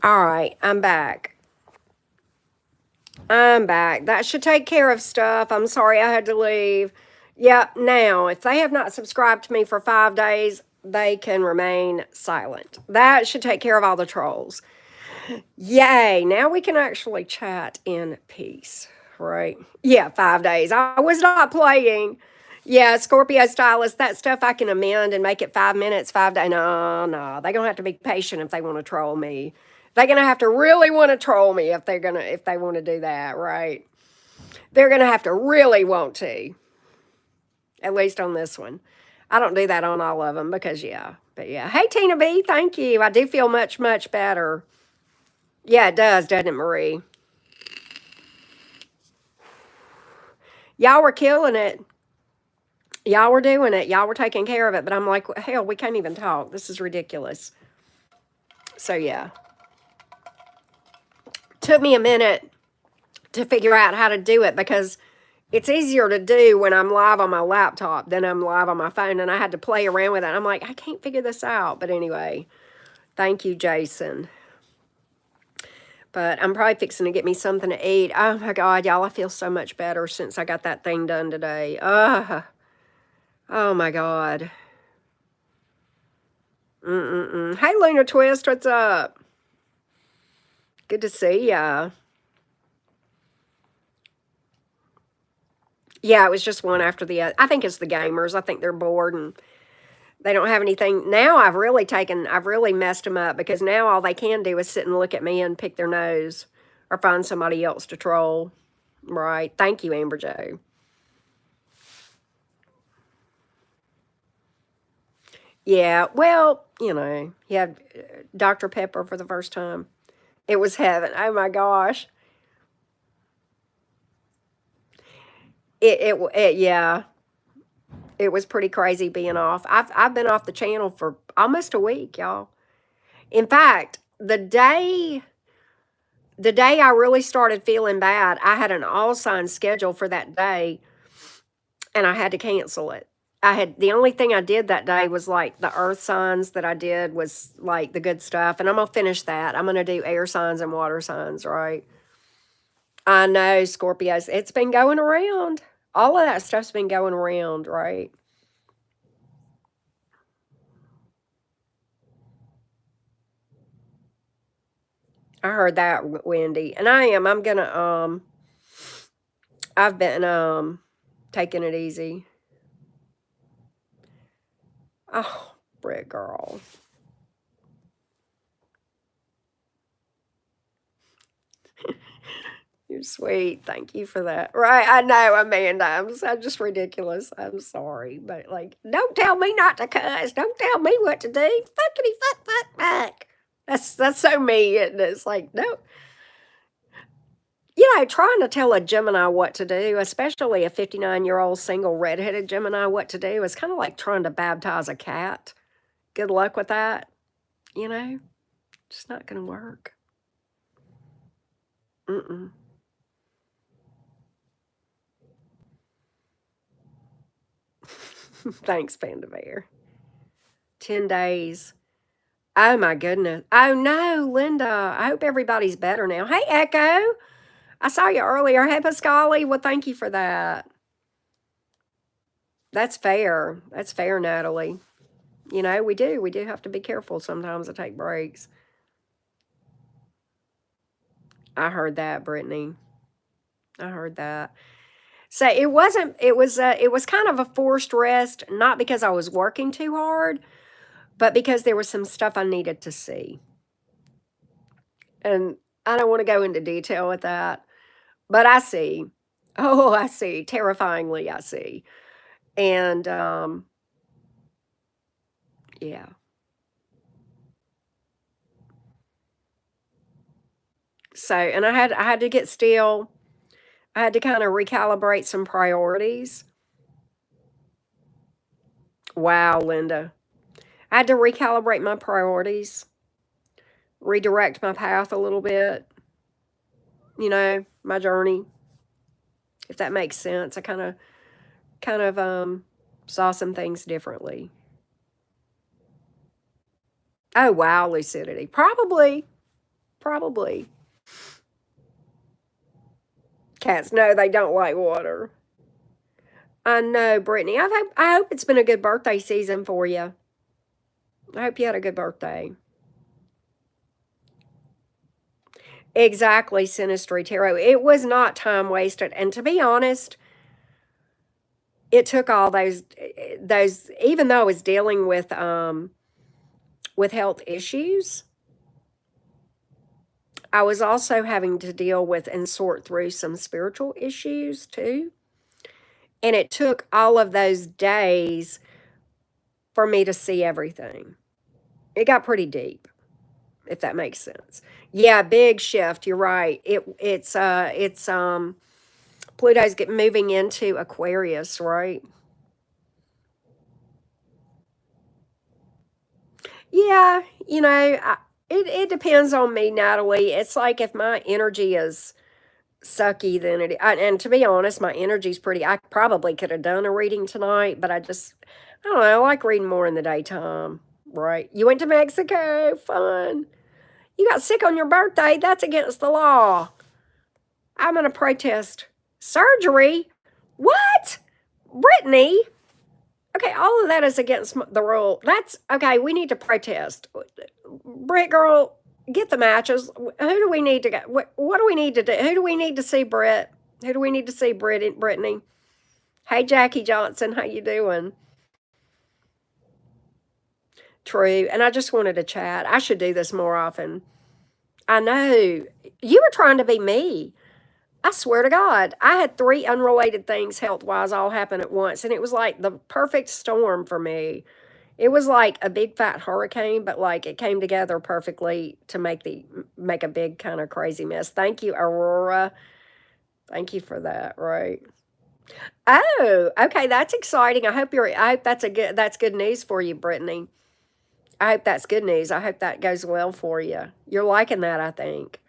All right, I'm back. I'm back. That should take care of stuff. I'm sorry I had to leave. Yep, now, if they have not subscribed to me for 5 days, they can remain silent. That should take care of all the trolls. Yay, now we can actually chat in peace, right? Yeah, 5 days. I was not playing. Yeah, Scorpio stylist, that stuff I can amend and make it 5 minutes, 5 days. No, no, they're gonna have to be patient if they want to troll me. They're gonna have to really want to troll me if they want to do that, right? They're gonna have to really want to, at least on this one. I don't do that on all of them because yeah, but yeah. Hey Tina B, thank you. I do feel much, much better. Yeah, it does, doesn't it, Marie? Y'all were killing it. Y'all were doing it. Y'all were taking care of it. But I'm like, hell, we can't even talk. This is ridiculous. So, yeah. Took me a minute to figure out how to do it because it's easier to do when I'm live on my laptop than I'm live on my phone. And I had to play around with it. I'm like, I can't figure this out. But anyway, thank you, Jason. But I'm probably fixing to get me something to eat. Oh my God, y'all, I feel so much better since I got that thing done today. Oh my God. Mm-mm-mm. Hey, Lunar Twist, what's up? Good to see ya. Yeah, it was just one after the other. I think it's the gamers. I think they're bored and they don't have anything. Now I've really messed them up because now all they can do is sit and look at me and pick their nose or find somebody else to troll. Right. Thank you, Amber Joe. Yeah, well, you had Dr. Pepper for the first time. It was heaven. Oh my gosh. Yeah, it was pretty crazy being off. I've been off the channel for almost a week, y'all. In fact, the day I really started feeling bad, I had an all sign schedule for that day and I had to cancel it. The only thing I did that day was like the earth signs that I did was like the good stuff. And I'm going to finish that. I'm going to do air signs and water signs, right? I know, Scorpios. It's been going around. All of that stuff's been going around, right? I heard that, Wendy. And I'm going to, I've been, taking it easy. Oh, Britt girl. You're sweet. Thank you for that. Right, I know, Amanda. I'm just ridiculous. I'm sorry. But, like, don't tell me not to cuss. Don't tell me what to do. Fuckity fuck, fuck, fuck. That's so me. And it's like, no. Trying to tell a Gemini what to do, especially a 59-year-old single redheaded Gemini what to do, is kind of like trying to baptize a cat. Good luck with that. You know, it's not going to work. Mm-mm. Thanks, Panda Bear. 10 days. Oh my goodness. Oh no, Linda. I hope everybody's better now. Hey, Echo. I saw you earlier. Hey, Pascali. Well, thank you for that. That's fair. That's fair, Natalie. We do. We do have to be careful sometimes to take breaks. I heard that, Brittany. I heard that. So it wasn't, it was kind of a forced rest, not because I was working too hard, but because there was some stuff I needed to see. And I don't want to go into detail with that, but I see. Oh, I see. Terrifyingly, I see. And yeah. So, and I had to get still. I had to kind of recalibrate some priorities. Wow, Linda. I had to recalibrate my priorities, redirect my path a little bit, my journey, if that makes sense. I kind of saw some things differently. Oh, wow, lucidity. Probably. Probably. Cats, no, they don't like water. I know, Brittany. I hope it's been a good birthday season for you. I hope you had a good birthday. Exactly, Sinistry Tarot. It was not time wasted. And to be honest, it took all those even though I was dealing with health issues, I was also having to deal with and sort through some spiritual issues too. And it took all of those days for me to see everything. It got pretty deep, if that makes sense. Yeah, big shift. You're right. It's Pluto's moving into Aquarius, right? Yeah, it depends on me, Natalie. It's like if my energy is sucky, then and to be honest, my energy's pretty. I probably could have done a reading tonight, but I don't know. I like reading more in the daytime, right? You went to Mexico, fun. You got sick on your birthday. That's against the law. I'm gonna protest surgery. What, Brittany? Okay, all of that is against the rule. That's okay. We need to protest. Britt girl, get the matches. Who do we need to go? What do we need to do? Who do we need to see, Britt? Who do we need to see, Brittany? Hey, Jackie Johnson, how you doing? True, and I just wanted to chat. I should do this more often. I know. You were trying to be me. I swear to God, I had 3 unrelated things health-wise all happen at once, and it was like the perfect storm for me. It was like a big fat hurricane, but like it came together perfectly to make a big kind of crazy mess. Thank you, Aurora. Thank you for that, right? Oh, okay, that's exciting. I hope that's good news for you, Brittany. I hope that's good news. I hope that goes well for you. You're liking that, I think.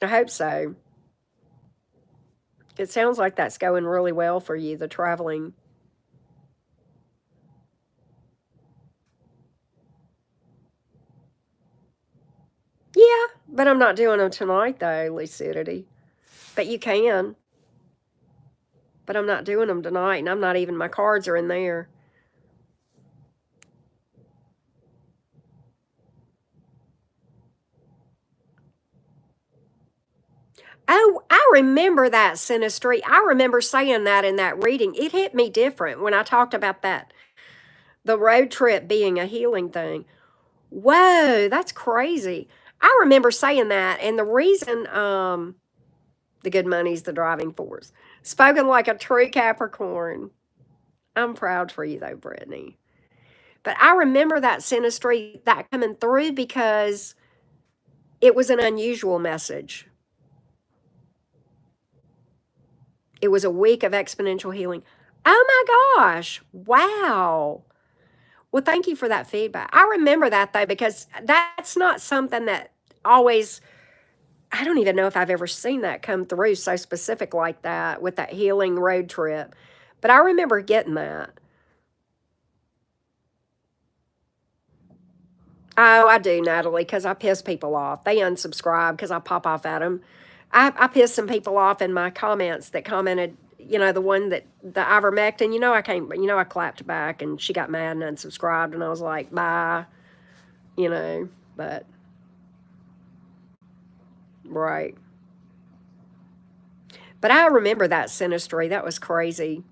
I hope so. It sounds like that's going really well for you, the traveling. Yeah, but I'm not doing them tonight though, lucidity. But you can. But I'm not doing them tonight, and I'm not even, my cards are in there. Oh, I remember that, Sinistry. I remember saying that in that reading. It hit me different when I talked about that, the road trip being a healing thing. Whoa, that's crazy. I remember saying that, and the reason, the good money's the driving force. Spoken like a true Capricorn. I'm proud for you, though, Brittany. But I remember that Sinistry, that coming through because it was an unusual message. It was a week of exponential healing. Oh my gosh. Wow. Well, thank you for that feedback. I remember that though, because that's not something that always, I don't even know if I've ever seen that come through so specific like that with that healing road trip. But I remember getting that. Oh, I do, Natalie, because I piss people off. They unsubscribe because I pop off at them. I pissed some people off in my comments that commented, the one that the ivermectin, I came, I clapped back and she got mad and unsubscribed and I was like, bye, you know, but right. But I remember that Sinistry. That was crazy.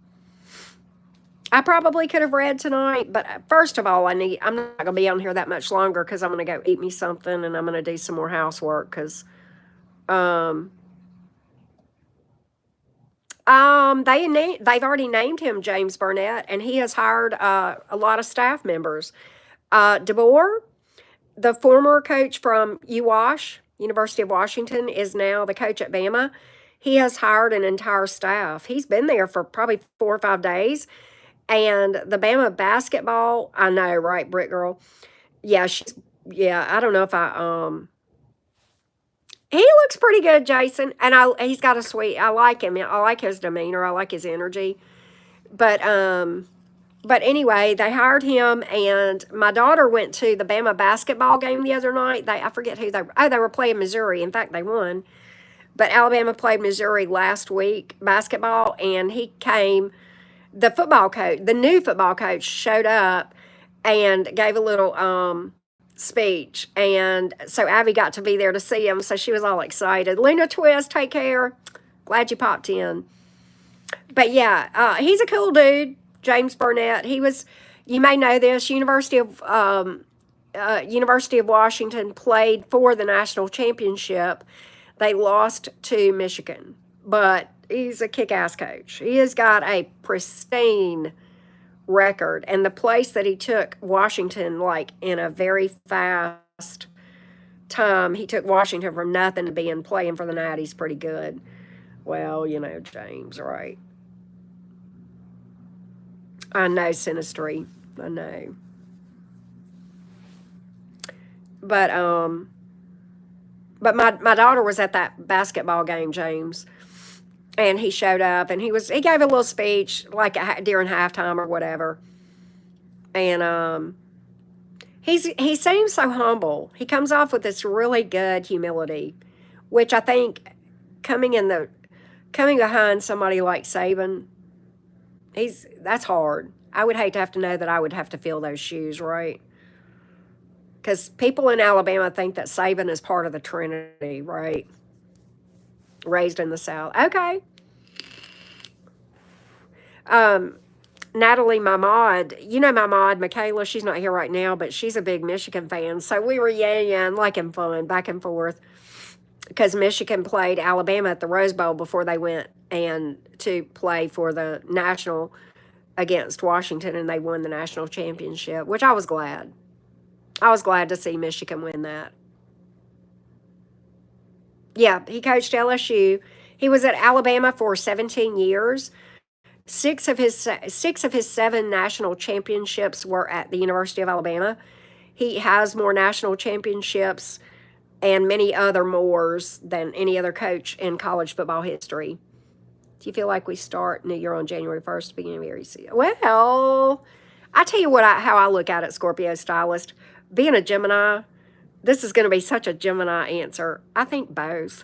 I probably could have read tonight, but first of all, I'm not going to be on here that much longer because I'm going to go eat me something and I'm going to do some more housework because um, they've already named him James Burnett, and he has hired a lot of staff members. DeBoer, the former coach from UWash, University of Washington, is now the coach at Bama. He has hired an entire staff. He's been there for probably 4 or 5 days. And the Bama basketball, I know, right, Brick Girl? Yeah, yeah, I don't know if he looks pretty good, Jason. And he's got I like him. I like his demeanor. I like his energy. But, but anyway, they hired him, and my daughter went to the Bama basketball game the other night. I forget who they were playing Missouri. In fact, they won. But Alabama played Missouri last week basketball, and he came. The football coach, the new football coach, showed up and gave a little speech, and so Abby got to be there to see him. So she was all excited. Luna Twist, take care. Glad you popped in. But yeah, he's a cool dude, James Burnett. He was, you may know this, University of Washington played for the national championship. They lost to Michigan, but he's a kick-ass coach. He has got a pristine record, and the place that he took Washington, like in a very fast time, he took Washington from nothing to being playing for the Natties pretty good. Well, James, right? I know, Sinistry. I know. But my daughter was at that basketball game, James, and he showed up and he gave a little speech like during halftime or whatever, and he seems so humble. He comes off with this really good humility, which I think coming in the coming behind somebody like Saban, that's hard. I would hate to have to know that I would have to fill those shoes, right? Because people in Alabama think that Saban is part of the Trinity, right? Raised in the South. Okay. Natalie, my mod, my mod, Michaela, she's not here right now, but she's a big Michigan fan. So we were yaying, liking fun, back and forth, because Michigan played Alabama at the Rose Bowl before they went and to play for the national against Washington, and they won the national championship, which I was glad. I was glad to see Michigan win that. Yeah, he coached LSU. He was at Alabama for 17 years. Six of his 7 national championships were at the University of Alabama. He has more national championships and many other mores than any other coach in college football history. Do you feel like we start New Year on January 1st, beginning of Aries? Well, I tell you what, how I look at it, Scorpio stylist. Being a Gemini, this is going to be such a Gemini answer. I think both.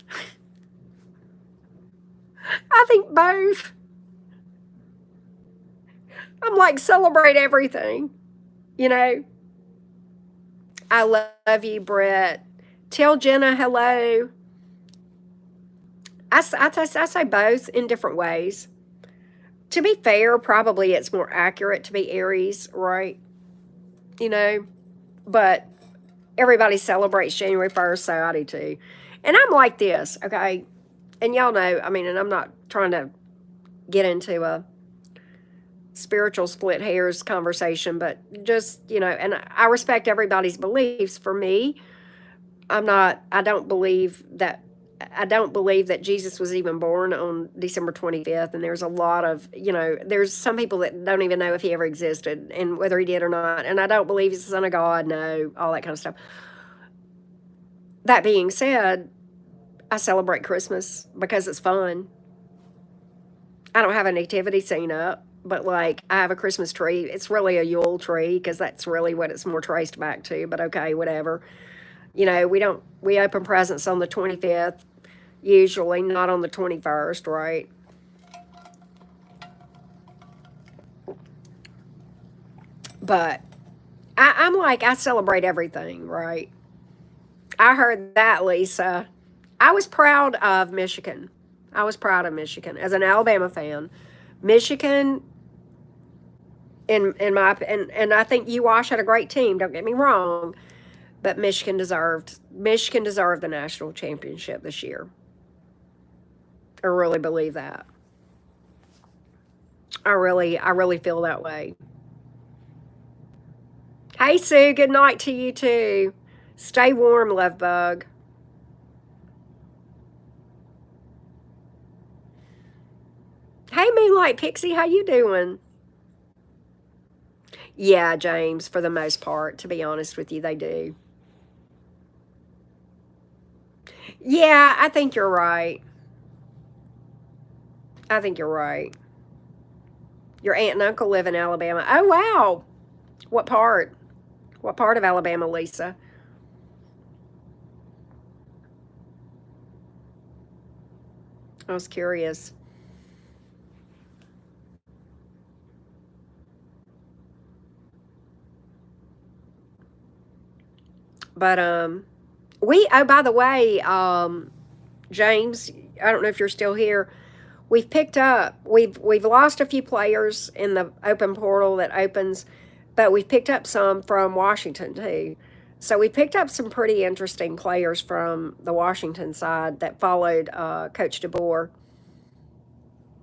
I think both. I'm like, celebrate everything. You know, I love you, Brett. Tell Jenna hello. I say both in different ways. To be fair, probably it's more accurate to be Aries, right? You know, but everybody celebrates January 1st, so I do too. And I'm like this, okay? And y'all know, I mean, and I'm not trying to get into a spiritual split hairs conversation, but just, and I respect everybody's beliefs. For me, I don't believe that. I don't believe that Jesus was even born on December 25th. And there's a lot of, there's some people that don't even know if he ever existed and whether he did or not. And I don't believe he's the son of God. No, all that kind of stuff. That being said, I celebrate Christmas because it's fun. I don't have a nativity scene up, but like I have a Christmas tree. It's really a Yule tree because that's really what it's more traced back to. But okay, whatever. We open presents on the 25th, usually not on the 21st, right? But I'm like, I celebrate everything, right? I heard that, Lisa. I was proud of Michigan. I was proud of Michigan as an Alabama fan. Michigan, in my and I think UWash had a great team. Don't get me wrong, but Michigan deserved the national championship this year. I really believe that. I really feel that way. Hey Sue, good night to you too. Stay warm, love bug. Hey Moonlight Pixie, how you doing? Yeah, James, for the most part, to be honest with you, they do. Yeah, I think you're right. I think you're right. Your aunt and uncle live in Alabama. Oh wow. What part? What part of Alabama, Lisa? I was curious. But we oh by the way, James, I don't know if you're still here. We've lost a few players in the open portal that opens, but we've picked up some from Washington too. So we picked up some pretty interesting players from the Washington side that followed Coach DeBoer.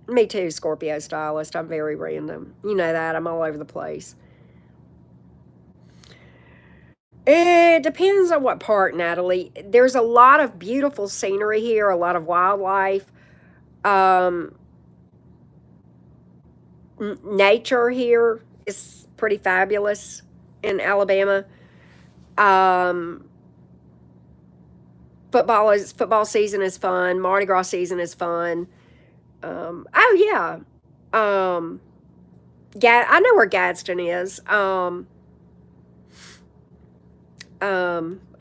Me too, Scorpio stylist. I'm very random. You know that. I'm all over the place. It depends on what part, Natalie. There's a lot of beautiful scenery here, a lot of wildlife. Um, Nature here is pretty fabulous in Alabama. Um, football season is fun. Mardi Gras season is fun. Oh yeah. Um, I know where Gadsden is. I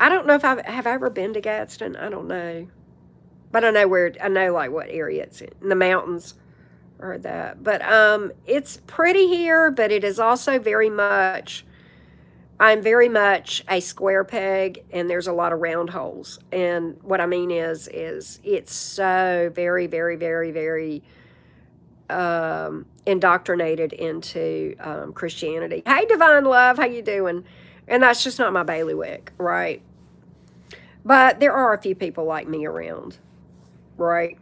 don't know if I ever been to Gadsden. I don't know, but I know where. I know like what area it's in the mountains. I heard that, but it's pretty here, but it is also very much. I'm very much a square peg, and there's a lot of round holes. And what I mean is it's so very, very, very, very indoctrinated into Christianity. Hey, Divine Love, how you doing? And that's just not my bailiwick, right? But there are a few people like me around, right?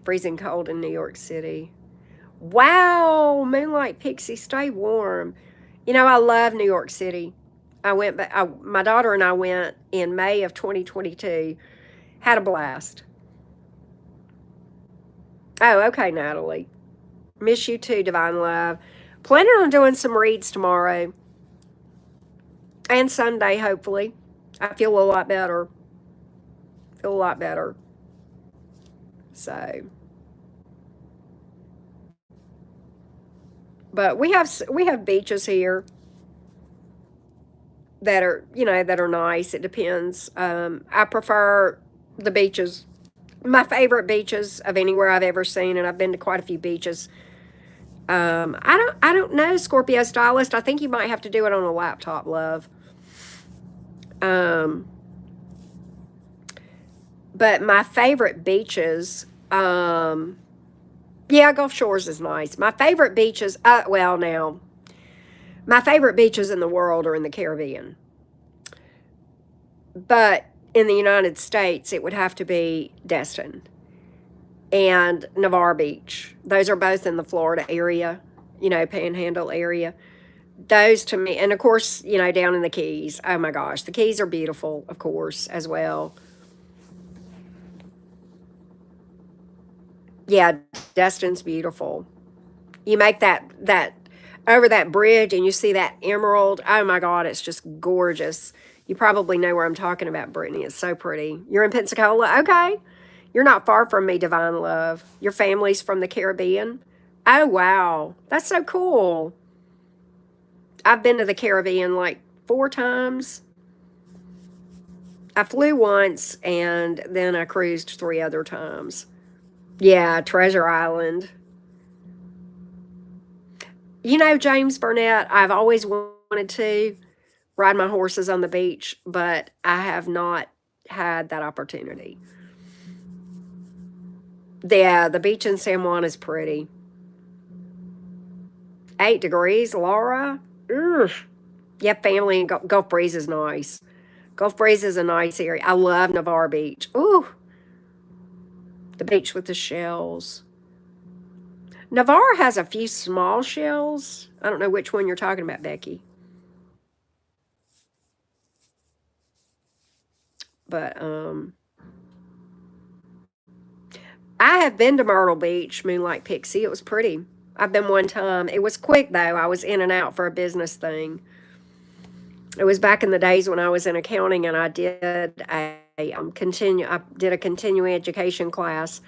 Freezing cold in New York City. Wow, Moonlight Pixie, stay warm. I love New York City. My daughter and I went in May of 2022. Had a blast. Oh, okay, Natalie. Miss you too, Divine Love. Planning on doing some reads tomorrow and Sunday, hopefully. I feel a lot better. Feel a lot better. So, but we have beaches here that are nice. It depends. I prefer the beaches. My favorite beaches of anywhere I've ever seen, and I've been to quite a few beaches. I don't know, Scorpio stylist. I think you might have to do it on a laptop, love. Um, but my favorite beaches, yeah, Gulf Shores is nice. My favorite beaches, well, now, my favorite beaches in the world are in the Caribbean. But in the United States, it would have to be Destin and Navarre Beach. Those are both in the Florida area, Panhandle area. Those to me, and of course, down in the Keys. Oh my gosh, the Keys are beautiful, of course, as well. Yeah, Destin's beautiful. You make that over that bridge and you see that emerald. Oh my God, it's just gorgeous. You probably know where I'm talking about, Brittany. It's so pretty. You're in Pensacola? Okay. You're not far from me, Divine Love. Your family's from the Caribbean? Oh, wow. That's so cool. I've been to the Caribbean like 4 times. I flew once and then I cruised 3 other times. Yeah, Treasure Island. James Burnett, I've always wanted to ride my horses on the beach, but I have not had that opportunity. Yeah, the beach in San Juan is pretty. 8 degrees, Laura. Ugh. Yeah, family in Gulf Breeze is nice. Gulf Breeze is a nice area. I love Navarre Beach. Ooh, the beach with the shells. Navarre has a few small shells. I don't know which one you're talking about, Becky. But I have been to Myrtle Beach, Moonlight Pixie. It was pretty. I've been one time. It was quick though. I was in and out for a business thing. It was back in the days when I was in accounting, and I did I did a continuing education class.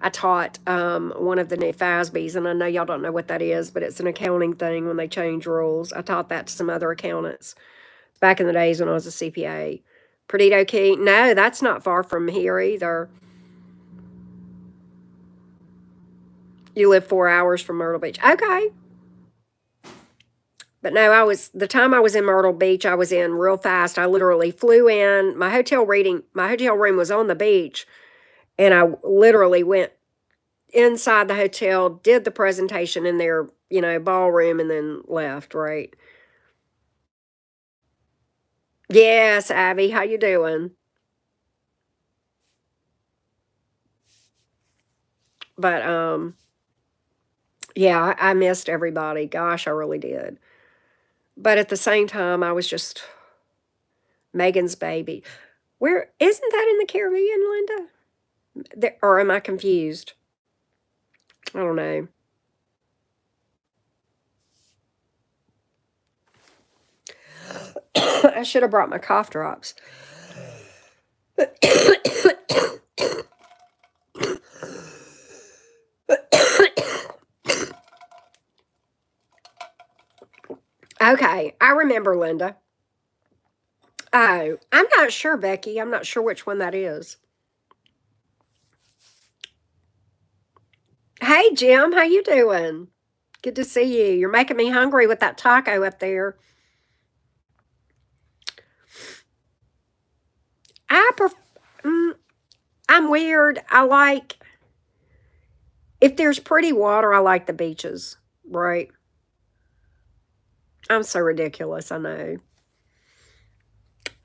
I taught one of the new FASBs, and I know y'all don't know what that is, but it's an accounting thing when they change rules. I taught that to some other accountants back in the days when I was a CPA. Perdido Key, no, that's not far from here either. You live 4 hours from Myrtle Beach. Okay. But no, the time I was in Myrtle Beach, I was in real fast. I literally flew in. My hotel room was on the beach, and I literally went inside the hotel, did the presentation in their, ballroom, and then left, right? Yes, Abby, how you doing? But yeah, I missed everybody. Gosh, I really did. But at the same time, I was just Megan's baby. Where isn't that in the Caribbean, Linda? Or am I confused? I don't know. I should have brought my cough drops. Okay, I remember Linda. Oh, I'm not sure, Becky. I'm not sure which one that is. Hey, Jim, how you doing? Good to see you. You're making me hungry with that taco up there. I pref- mm, I'm weird. If there's pretty water, I like the beaches. Right? I'm so ridiculous. I know.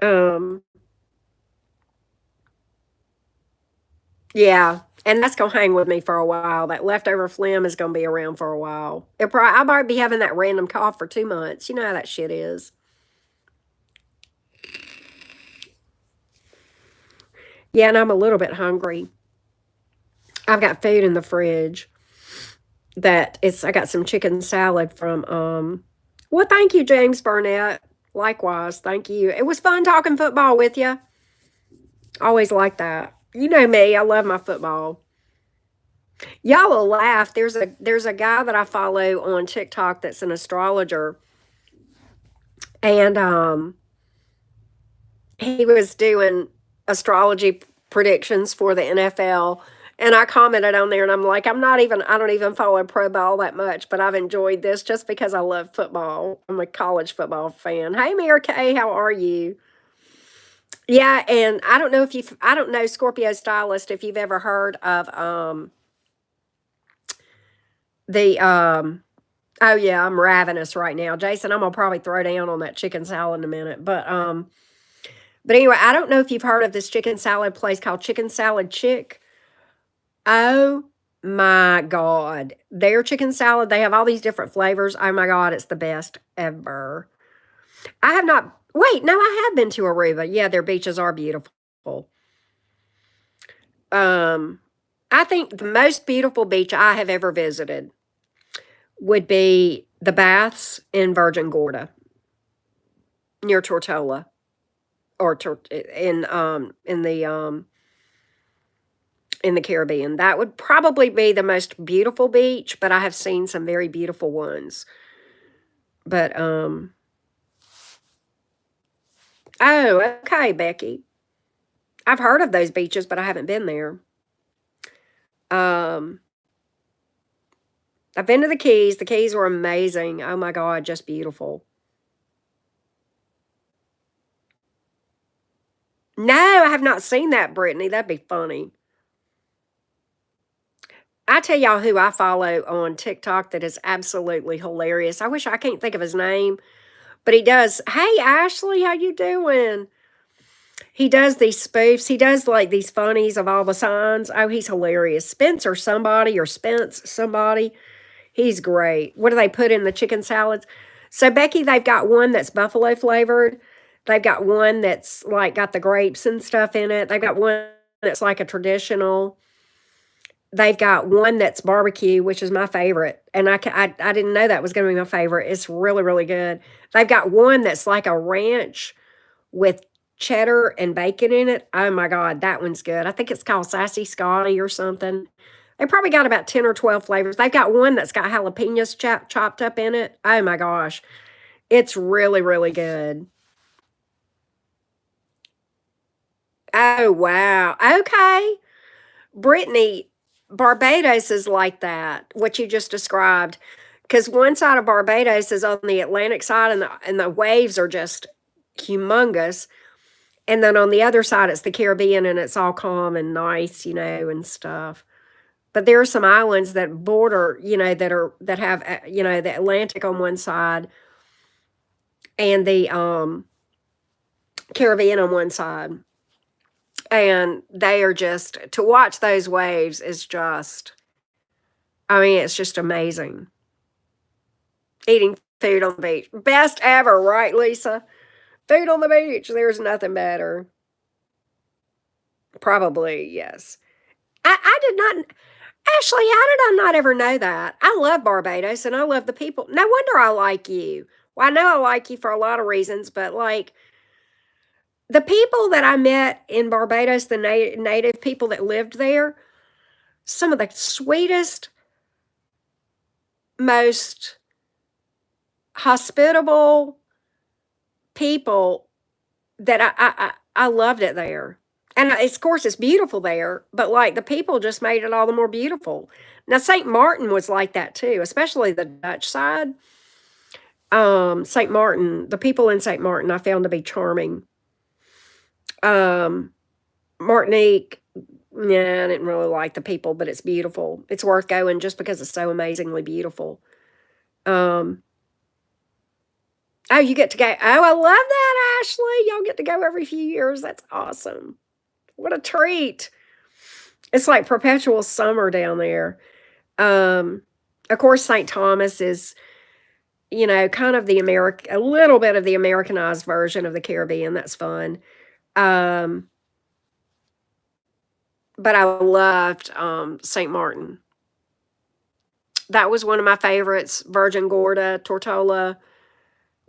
Um, yeah, and that's gonna hang with me for a while. That leftover phlegm is gonna be around for a while. I might be having that random cough for 2 months. You know how that shit is. Yeah, and I'm a little bit hungry. I've got food in the fridge. I got some chicken salad from well, thank you, James Burnett. Likewise, thank you. It was fun talking football with you. Always like that. You know me, I love my football. Y'all will laugh. There's a guy that I follow on TikTok that's an astrologer, and he was doing astrology predictions for the NFL. And I commented on there and I'm like, I don't even follow pro ball that much, but I've enjoyed this just because I love football. I'm a college football fan. Hey, Mary Kay, how are you? Yeah, and I don't know, Scorpio stylist, if you've ever heard of the oh yeah, I'm ravenous right now. Jason, I'm gonna probably throw down on that chicken salad in a minute. But anyway, I don't know if you've heard of this chicken salad place called Chicken Salad Chick. Oh my God. Their chicken salad, they have all these different flavors. Oh my God, it's the best ever. I have not, wait, no, I have been to Aruba. Yeah, their beaches are beautiful. Um, I think the most beautiful beach I have ever visited would be the Baths in Virgin Gorda near Tortola or in the Caribbean. That would probably be the most beautiful beach, but I have seen some very beautiful ones. But oh, okay, Becky. I've heard of those beaches, but I haven't been there. Um, I've been to the Keys. The Keys were amazing. Oh my God, just beautiful. No, I have not seen that, Brittany. That'd be funny. I tell y'all who I follow on TikTok that is absolutely hilarious. I wish I can't think of his name, but he does. Hey, Ashley, how you doing? He does these spoofs. He does like these funnies of all the signs. Oh, he's hilarious. Spencer somebody or Spence somebody. He's great. What do they put in the chicken salads? So Becky, they've got one that's buffalo flavored. They've got one that's like got the grapes and stuff in it. They've got one that's like a traditional. They've got one that's barbecue, which is my favorite, and I didn't know that was gonna be my favorite. It's really, really good. They've got one that's like a ranch with cheddar and bacon in it. Oh my god, that one's good. I think it's called Sassy Scotty or something. They probably got about 10 or 12 flavors. They've got one that's got jalapenos chopped up in it. Oh my gosh, it's really, really good. Oh, wow. Okay. Brittany, Barbados is like that, what you just described. Because one side of Barbados is on the Atlantic side, and the waves are just humongous. And then on the other side, it's the Caribbean, and it's all calm and nice, and stuff. But there are some islands that border, that have, the Atlantic on one side and the Caribbean on one side. And they are just, to watch those waves is just, I mean, it's just amazing. Eating food on the beach. Best ever, right, Lisa? Food on the beach. There's nothing better. Probably, yes. I did not, Ashley, how did I not ever know that? I love Barbados and I love the people. No wonder I like you. Well, I know I like you for a lot of reasons, but like the people that I met in Barbados, the native people that lived there, some of the sweetest, most hospitable people that I loved it there. And of course, it's beautiful there, but like the people just made it all the more beautiful. Now, St. Martin was like that too, especially the Dutch side. St. Martin, the people in St. Martin, I found to be charming. Um, Martinique, yeah, I didn't really like the people, but it's beautiful. It's worth going just because it's so amazingly beautiful. Um, oh, you get to go. Oh, I love that, Ashley. Y'all get to go every few years. That's awesome. What a treat. It's like perpetual summer down there. Um, of course, St. Thomas is, kind of a little bit of the Americanized version of the Caribbean. That's fun. Um, but I loved St. Martin. That was one of my favorites. Virgin Gorda, Tortola,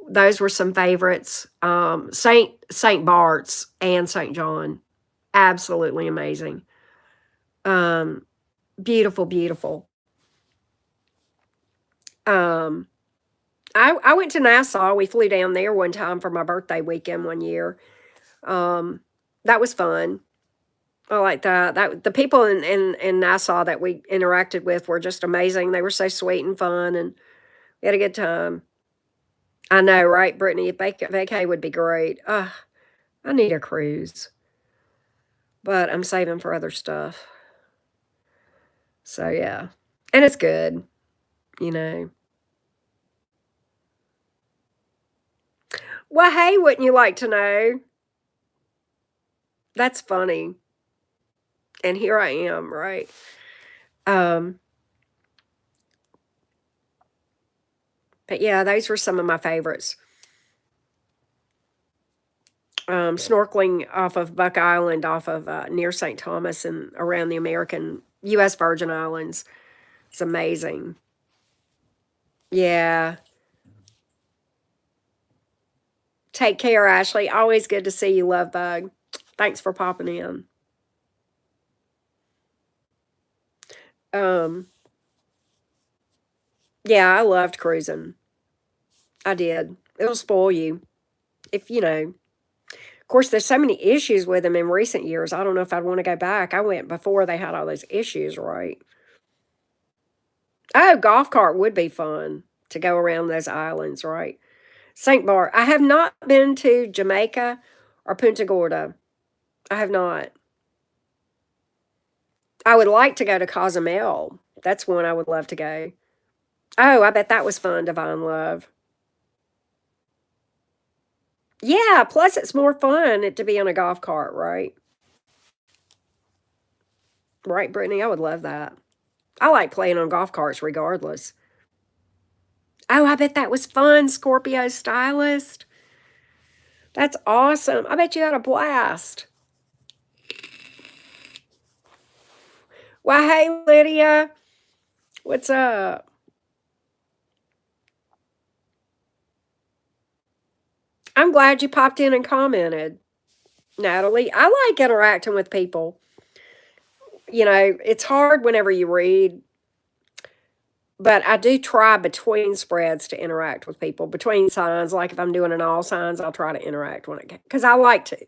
those were some favorites. Saint Bart's and St. John, absolutely amazing. Um, beautiful, beautiful. Um, I went to Nassau. We flew down there one time for my birthday weekend one year. Um, that was fun. I like that. The people in Nassau that we interacted with were just amazing. They were so sweet and fun, and we had a good time. I know, right, Brittany? Vacay would be great. I need a cruise, but I'm saving for other stuff. So, yeah. And it's good, you know. Well, hey, wouldn't you like to know? That's funny. And here I am, right? Um, but yeah, those were some of my favorites. Snorkeling off of Buck Island, off of near St. Thomas and around the American U.S. Virgin Islands. It's amazing. Yeah. Take care, Ashley. Always good to see you, love bug. Thanks for popping in. Um, yeah, I loved cruising. I did. It'll spoil you if you know. Of course, there's so many issues with them in recent years. I don't know if I'd want to go back. I went before they had all those issues, right? Oh, golf cart would be fun to go around those islands, right? St. Bar. I have not been to Jamaica or Punta Gorda. I have not. I would like to go to Cozumel. That's one I would love to go. Oh, I bet that was fun, Divine Love. Yeah, plus it's more fun to be on a golf cart, right? Right, Brittany? I would love that. I like playing on golf carts regardless. Oh, I bet that was fun, Scorpio Stylist. That's awesome. I bet you had a blast. Well, hey, Lydia. What's up? I'm glad you popped in and commented, Natalie. I like interacting with people. You know, it's hard whenever you read, but I do try between spreads to interact with people, between signs. Like if I'm doing an all signs, I'll try to interact when it can, because I like to.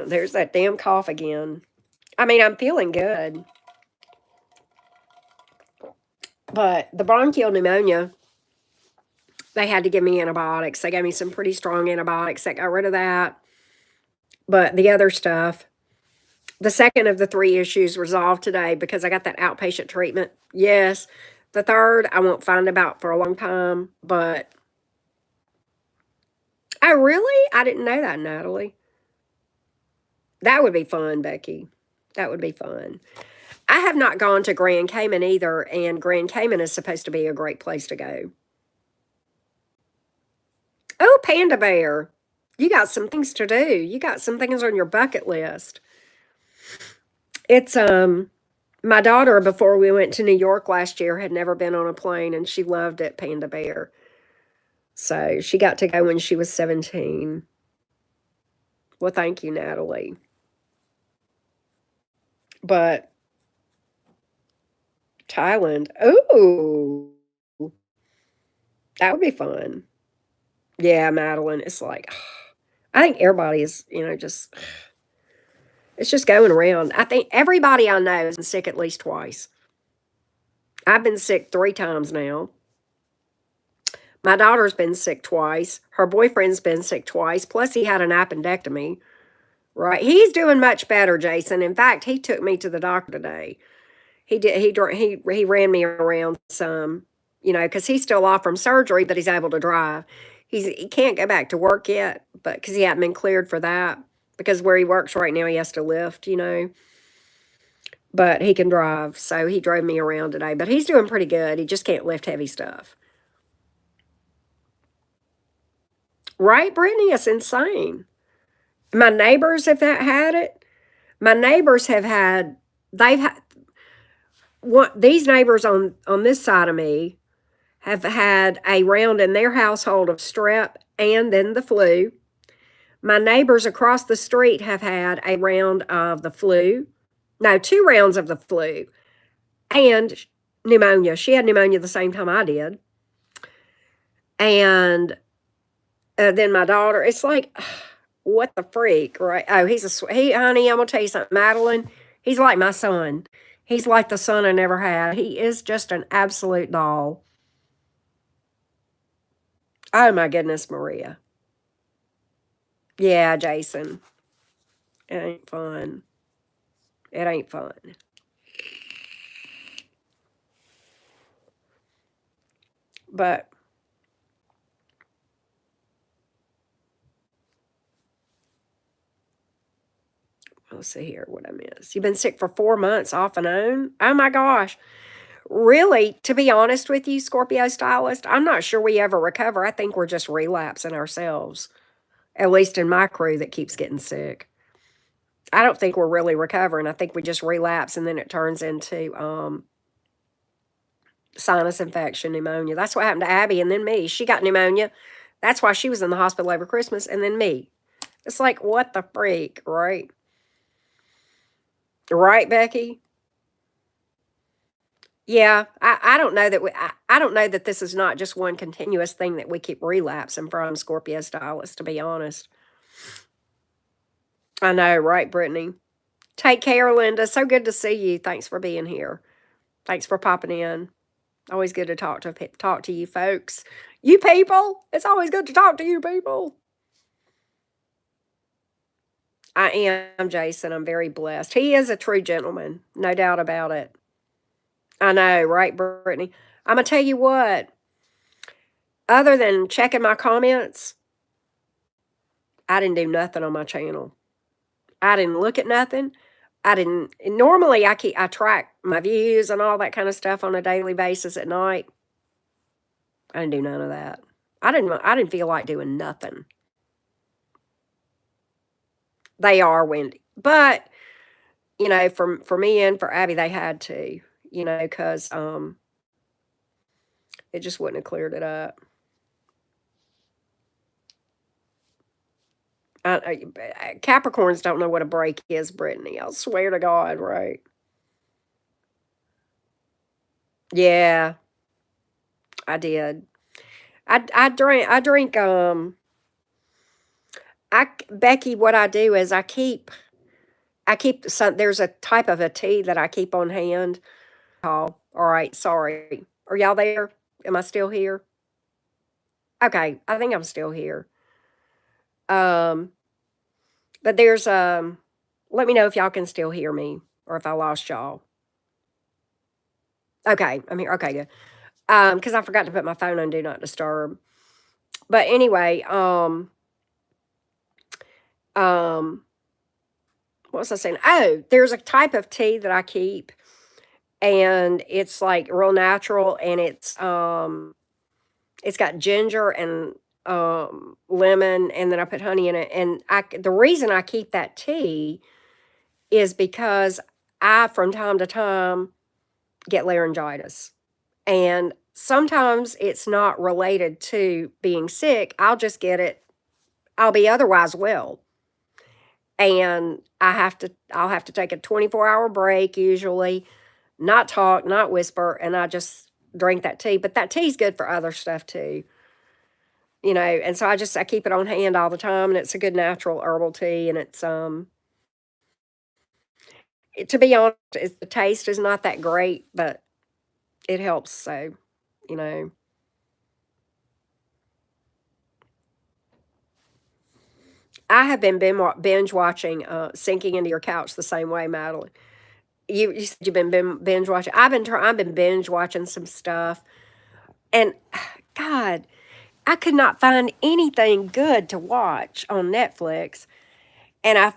There's that damn cough again. I mean, I'm feeling good, but the bronchial pneumonia, they had to give me antibiotics. They gave me some pretty strong antibiotics that got rid of that. But the other stuff, the second of the three issues resolved today because I got that outpatient treatment. Yes. The third, I won't find about for a long time, but oh, really? I didn't know that, Natalie. That would be fun, Becky. That would be fun. I have not gone to Grand Cayman either, and Grand Cayman is supposed to be a great place to go. Oh, Panda Bear. You got some things to do. You got some things on your bucket list. It's my daughter before we went to New York last year had never been on a plane and she loved it, Panda Bear. So she got to go when she was 17. Well, thank you, Natalie. But Thailand, ooh, that would be fun. Yeah, Madeline, it's like, I think everybody is, just, it's just going around. I think everybody I know is sick at least twice. I've been sick 3 times now. My daughter's been sick twice. Her boyfriend's been sick twice. Plus, he had an appendectomy. Right, he's doing much better, Jason. In fact, he took me to the doctor today. He did. He ran me around some, because he's still off from surgery, but he's able to drive. He can't go back to work yet, but because he hadn't been cleared for that, because where he works right now, he has to lift. But he can drive, so he drove me around today. But he's doing pretty good. He just can't lift heavy stuff. Right, Brittany? It's insane. My neighbors have had it. My neighbors have had. They've had. These neighbors on this side of me have had a round in their household of strep and then the flu. My neighbors across the street have had a round of the flu. No, 2 rounds of the flu and pneumonia. She had pneumonia the same time I did. And then my daughter, it's like, what the freak, right? Oh, honey, I'm going to tell you something. Madeline, he's like my son. He's like the son I never had. He is just an absolute doll. Oh my goodness, Maria. Yeah, Jason. It ain't fun. It ain't fun. But let's see here what I missed. You've been sick for 4 months off and on? Oh my gosh. Really, to be honest with you, Scorpio stylist, I'm not sure we ever recover. I think we're just relapsing ourselves, at least in my crew that keeps getting sick. I don't think we're really recovering. I think we just relapse and then it turns into sinus infection, pneumonia. That's what happened to Abby and then me. She got pneumonia. That's why she was in the hospital over Christmas, and then me. It's like, what the freak, right? Right, Becky? Yeah, I don't know that I don't know that this is not just one continuous thing that we keep relapsing from, Scorpio stylist, to be honest. I know, right, Brittany? Take care, Linda. So good to see you. Thanks for being here. Thanks for popping in. Always good to talk to you folks. You people. It's always good to talk to you people. I am, Jason. I'm very blessed. He is a true gentleman, no doubt about it. I know, right, Brittany? I'm gonna tell you what. Other than checking my comments, I didn't do nothing on my channel. I didn't look at nothing. I didn't. Normally, I track my views and all that kind of stuff on a daily basis at night. I didn't do none of that. I didn't feel like doing nothing. They are windy, but for me and for Abby, they had to, because it just wouldn't have cleared it up. Capricorns don't know what a break is, Brittany. I'll swear to God, right? Yeah, I did. I drink. Becky, what I do is I keep some. There's a type of a tea that I keep on hand. All right, sorry. Are y'all there? Am I still here? Okay, I think I'm still here. Um, but there's let me know if y'all can still hear me or if I lost y'all. Okay, I'm here. Okay, good. Because I forgot to put my phone on do not disturb. But anyway, um, what was I saying? Oh, there's a type of tea that I keep, and it's like real natural, and it's got ginger and lemon, and then I put honey in it. And the reason I keep that tea is because I, from time to time, get laryngitis. And sometimes it's not related to being sick. I'll just get it. I'll be otherwise well. And I'll have to take a 24-hour break usually, not talk, not whisper, and I just drink that tea. But that tea's good for other stuff too. And so I keep it on hand all the time, and it's a good natural herbal tea, and it's to be honest, the taste is not that great, but it helps. So, you know, I have been binge watching "Sinking into Your Couch" the same way, Madeline. You said you've been binge watching. I've been binge watching some stuff, and God, I could not find anything good to watch on Netflix. And I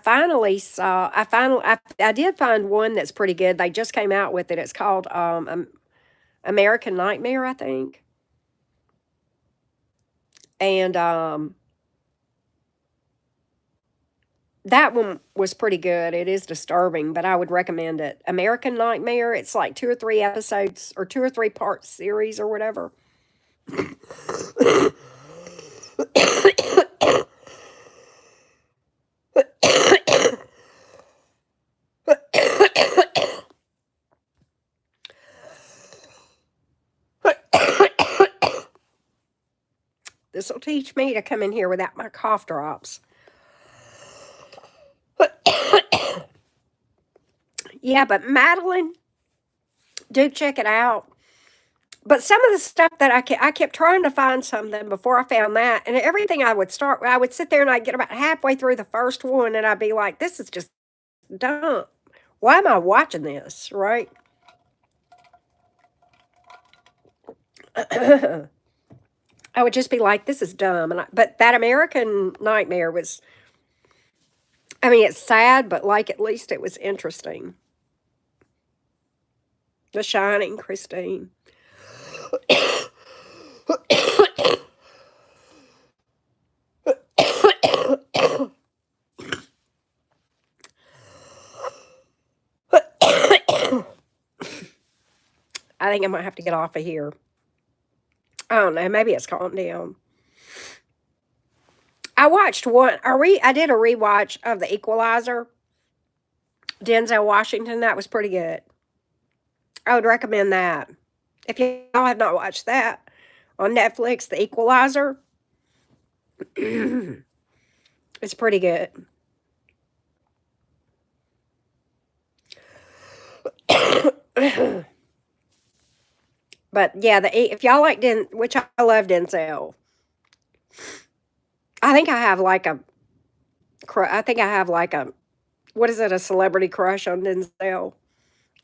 did find one that's pretty good. They just came out with it. It's called American Nightmare, I think. And that one was pretty good. It is disturbing, but I would recommend it. American Nightmare. It's like 2 or 3 episodes or 2 or 3 part series or whatever. This will teach me to come in here without my cough drops. Yeah, but Madeline, do check it out. But some of the stuff that I kept trying to find something before I found that, and everything I would sit there and I'd get about halfway through the first one, and I'd be like, "This is just dumb. Why am I watching this?" Right? I would just be like, "This is dumb." But that American Nightmare was, I mean, it's sad, but like at least it was interesting. The Shining, Christine. I think I might have to get off of here. I don't know. Maybe it's calmed down. I watched one. I did a rewatch of The Equalizer. Denzel Washington. That was pretty good. I would recommend that. If y'all have not watched that on Netflix, The Equalizer, it's pretty good. But yeah, if y'all like which I love Denzel, I think I have like a, I think I have like a, what is it, a celebrity crush on Denzel.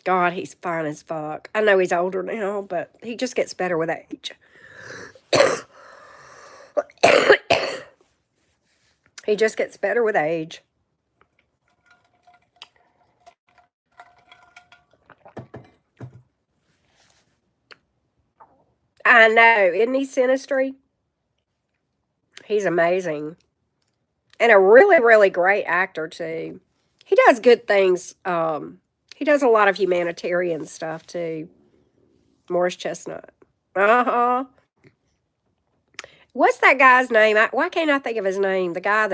God, he's fine as fuck. I know he's older now, but he just gets better with age. He just gets better with age. I know. Isn't he sinistry? He's amazing. And a really, really great actor, too. He does good things. He does a lot of humanitarian stuff, too. Morris Chestnut. Uh-huh. What's that guy's name? Why can't I think of his name? The guy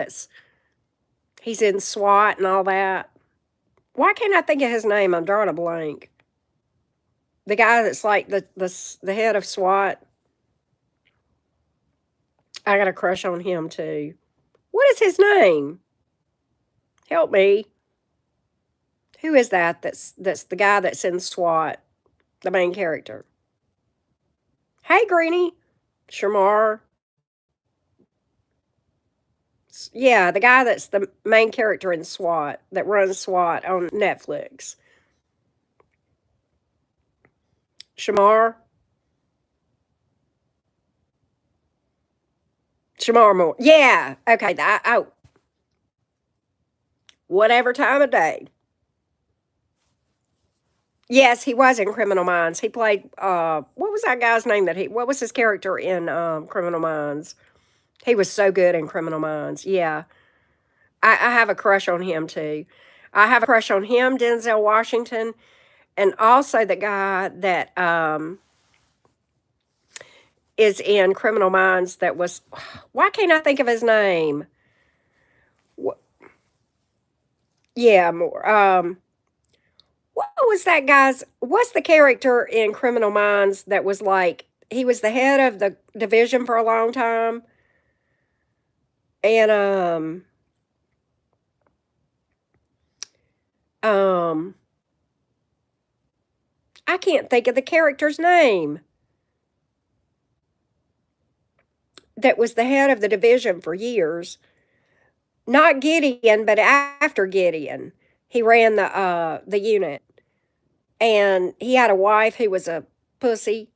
he's in SWAT and all that. Why can't I think of his name? I'm drawing a blank. The guy that's like the head of SWAT. I got a crush on him, too. What is his name? Help me. Who is that? That's the guy that's in SWAT, the main character. Hey, Greenie, Shamar. Yeah, the guy that's the main character in SWAT that runs SWAT on Netflix. Shamar. Shamar Moore. Yeah. Okay. Oh, whatever time of day. Yes, he was in Criminal Minds. He played, what was that guy's name what was his character in Criminal Minds? He was so good in Criminal Minds. Yeah. I have a crush on him too. I have a crush on him, Denzel Washington, and also the guy that is in Criminal Minds that was, why can't I think of his name? Yeah, more. What was that guy's? What's the character in Criminal Minds that was like he was the head of the division for a long time, and um, I can't think of the character's name. That was the head of the division for years. Not Gideon, but after Gideon, he ran the unit, and he had a wife who was a pussy,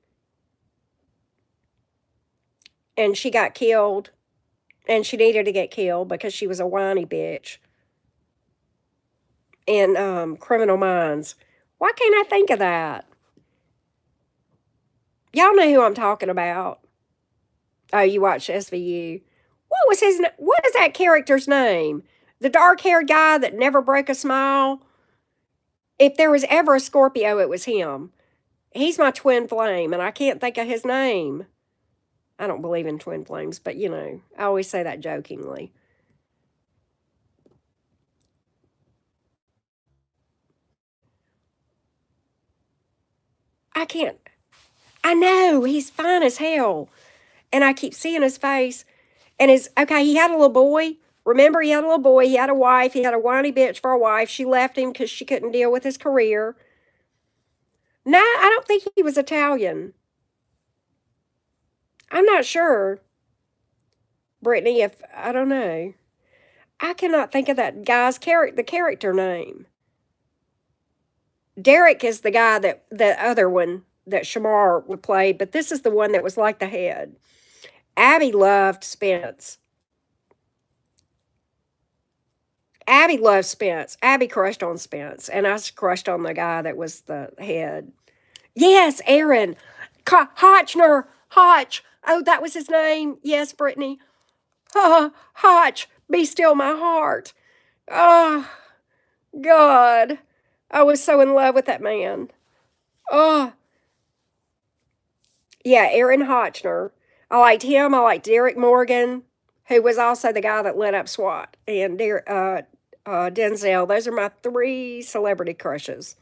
and she got killed, and she needed to get killed because she was a whiny bitch. In Criminal Minds. Why can't I think of that? Y'all know who I'm talking about. Oh, you watch SVU. What is that character's name? The dark-haired guy that never broke a smile? If there was ever a Scorpio, it was him. He's my twin flame, and I can't think of his name. I don't believe in twin flames, but I always say that jokingly. I can't. I know, he's fine as hell. And I keep seeing his face. And okay, he had a little boy. Remember, he had a little boy. He had a wife. He had a whiny bitch for a wife. She left him because she couldn't deal with his career. No, I don't think he was Italian. I'm not sure, Brittany, if I don't know. I cannot think of that guy's the character name. Derek is the guy that the other one that Shamar would play, but this is the one that was like the head. Abby loved Spence. Abby loved Spence. Abby crushed on Spence, and I crushed on the guy that was the head. Yes, Aaron. Hotchner. Hotch. Oh, that was his name. Yes, Brittany. Hotch. Be still my heart. Oh, God. I was so in love with that man. Oh, yeah, Aaron Hotchner. I liked him. I liked Derek Morgan, who was also the guy that lit up SWAT, and Denzel. Those are my three celebrity crushes.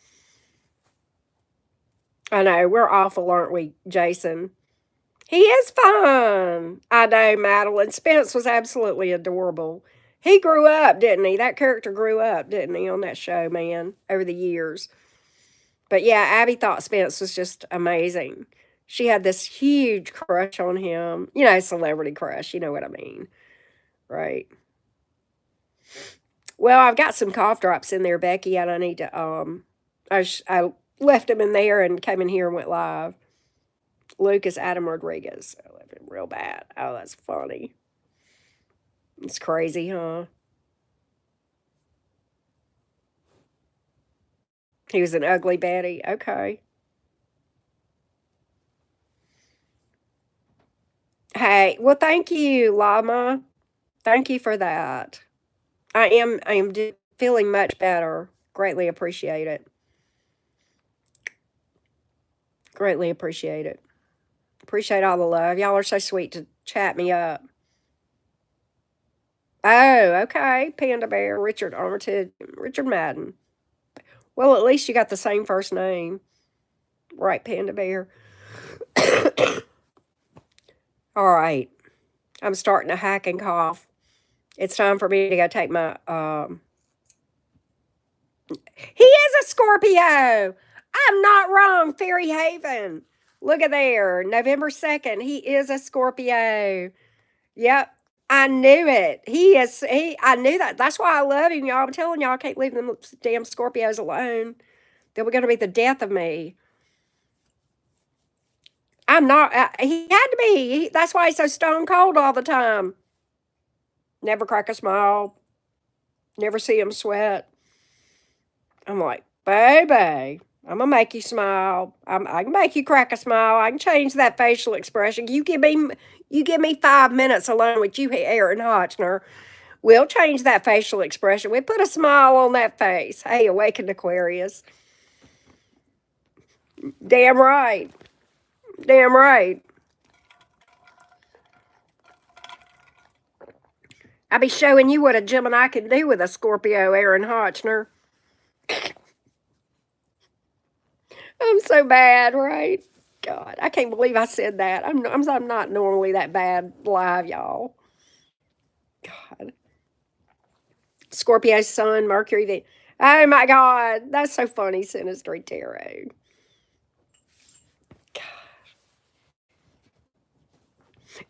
I know, we're awful, aren't we, Jason? He is fun. I know, Madeline. Spence was absolutely adorable. He grew up, didn't he? That character grew up, didn't he, on that show, man, over the years. But yeah, Abby thought Spence was just amazing. She had this huge crush on him. You know, celebrity crush. You know what I mean, right? Well, I've got some cough drops in there, Becky. I don't need to. I left them in there and came in here and went live. Lucas Adam Rodriguez. I left him real bad. Oh, that's funny. It's crazy, huh? He was an ugly baddie. Okay. Hey, well, thank you, Llama. Thank you for that. I am feeling much better. Greatly appreciate it. Greatly appreciate it. Appreciate all the love. Y'all are so sweet to chat me up. Oh, okay. Panda Bear, Richard Armitage, Richard Madden. Well, at least you got the same first name. Right, Panda Bear. All right. I'm starting to hack and cough. It's time for me to go take my He is a Scorpio. I'm not wrong, Fairy Haven. Look at there. November 2nd. He is a Scorpio. Yep. I knew it. I knew that. That's why I love him, y'all. I'm telling y'all I can't leave them damn Scorpios alone. They were gonna be the death of me. I'm not he had to be. That's why he's so stone cold all the time. Never crack a smile. Never see him sweat. I'm like, baby, I'm gonna make you smile. I can make you crack a smile. I can change that facial expression. You give me 5 minutes alone with you, Aaron Hotchner. We'll change that facial expression. We put a smile on that face. Hey, awakened Aquarius. Damn right. Damn right. I'll be showing you what a Gemini can do with a Scorpio, Aaron Hotchner. I'm so bad, right? God, I can't believe I said that. I'm not normally that bad live, y'all. God. Scorpio Sun, Mercury. Oh my God, that's so funny, Sinistry Tarot.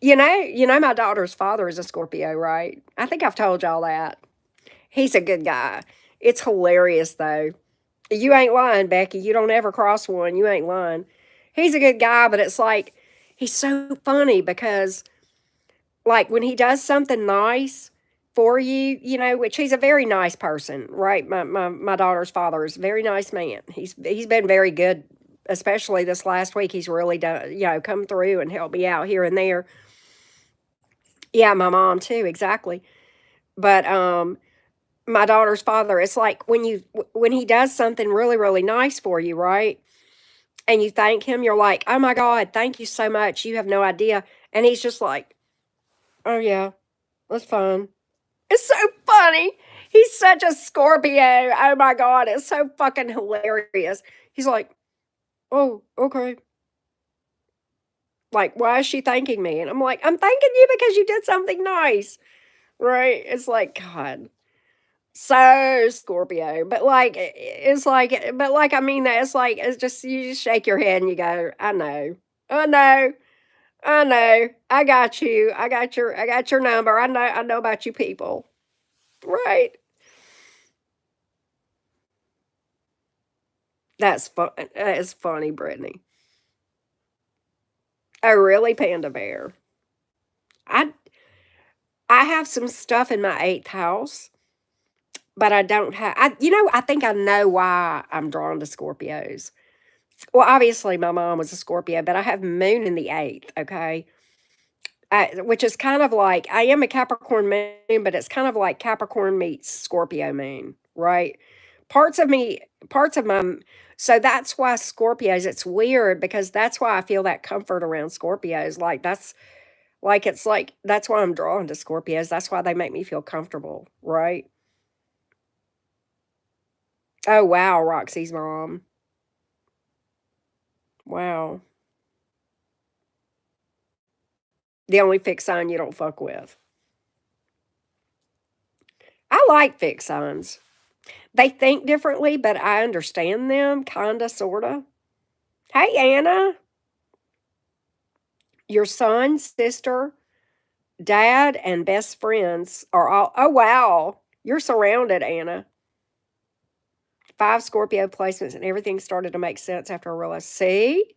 My daughter's father is a Scorpio, right? I think I've told y'all that. He's a good guy. It's hilarious though. You ain't lying, Becky. You don't ever cross one. You ain't lying. He's a good guy, but it's like he's so funny because like when he does something nice for you, which he's a very nice person, right? My daughter's father is a very nice man. He's been very good, especially this last week. He's really done, come through and helped me out here and there. Yeah, my mom too, exactly. But my daughter's father, it's like when he does something really, really nice for you, right? And you thank him, you're like, "Oh my God, thank you so much. You have no idea." And he's just like, "Oh yeah, that's fine." It's so funny. He's such a Scorpio. Oh my God, it's so fucking hilarious. He's like, "Oh, okay." Like, why is she thanking me? And I'm like, I'm thanking you because you did something nice. Right? It's like, God. So Scorpio, but like it's like, but like I mean that it's like it's just you just shake your head and you go, I know, I know. I got you. I got your number. I know about you people. Right. That's fun. That is funny, Brittany. Oh, really, Panda Bear? I I have some stuff in my eighth house, but I don't have. I think I know why I'm drawn to Scorpios. Well, obviously, my mom was a Scorpio, but I have Moon in the eighth. Okay, which is kind of like I am a Capricorn Moon, but it's kind of like Capricorn meets Scorpio Moon, right? Parts of me, parts of my. So that's why Scorpios. It's weird because that's why I feel that comfort around Scorpios. Like that's why I'm drawn to Scorpios. That's why they make me feel comfortable, right? Oh wow, Roxy's mom. Wow. The only fixed sign you don't fuck with. I like fixed signs. They think differently, but I understand them, kinda, sorta. Hey, Anna. Your son, sister, dad, and best friends are all. Oh wow. You're surrounded, Anna. Five Scorpio placements, and everything started to make sense after I realized. See?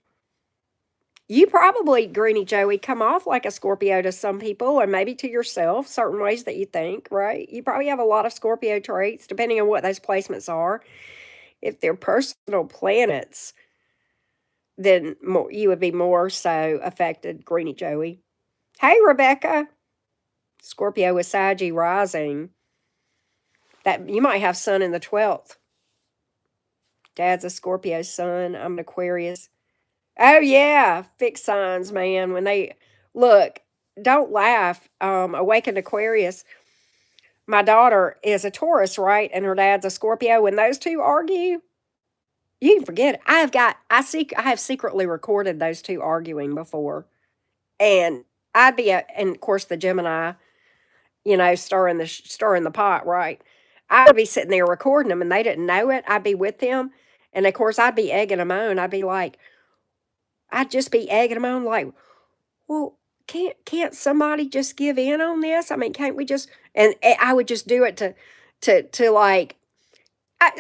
You probably, Greeny Joey, come off like a Scorpio to some people and maybe to yourself, certain ways that you think, right? You probably have a lot of Scorpio traits, depending on what those placements are. If they're personal planets, then more, you would be more so affected, Greeny Joey. Hey, Rebecca. Scorpio with Saggy rising. That you might have Sun in the 12th. Dad's a Scorpio sun. I'm an Aquarius. Oh yeah, fixed signs, man. When they look, don't laugh. Awakened Aquarius. My daughter is a Taurus, right? And her dad's a Scorpio. When those two argue, you can forget it. I have secretly recorded those two arguing before, and and of course the Gemini, stirring the pot, right? I would be sitting there recording them, and they didn't know it. I'd be with them, and of course I'd be egging them on. I'd just be egging them on, like, well, can't somebody just give in on this? I mean, can't we just? And I would just do it to like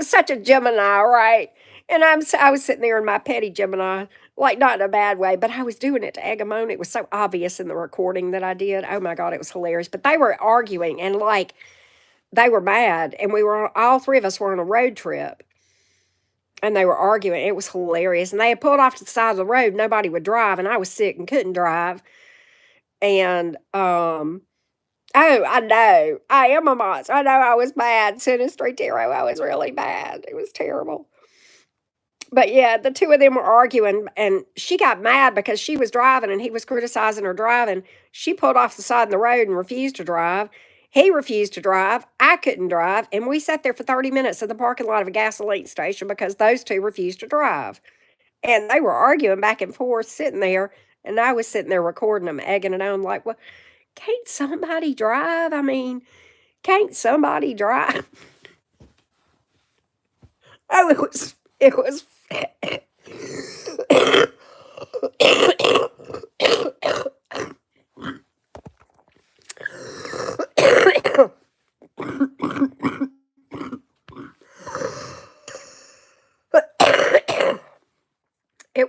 such a Gemini, right? And I was sitting there in my petty Gemini, like not in a bad way, but I was doing it to egg 'em on. It was so obvious in the recording that I did. Oh my God, it was hilarious. But they were arguing and like they were mad, and all three of us were on a road trip, and they were arguing. It was hilarious, and they had pulled off to the side of the road. Nobody would drive, and I was sick and couldn't drive. And oh, I know. I am a monster. I know I was bad. Sinistry Tarot, I was really bad. It was terrible. But yeah, the two of them were arguing, and she got mad because she was driving and he was criticizing her driving. She pulled off the side of the road and refused to drive. He refused to drive. I couldn't drive. And we sat there for 30 minutes in the parking lot of a gasoline station because those two refused to drive. And they were arguing back and forth, sitting there. And I was sitting there recording them, egging it on, like, well, can't somebody drive? I mean, can't somebody drive? Oh, it was it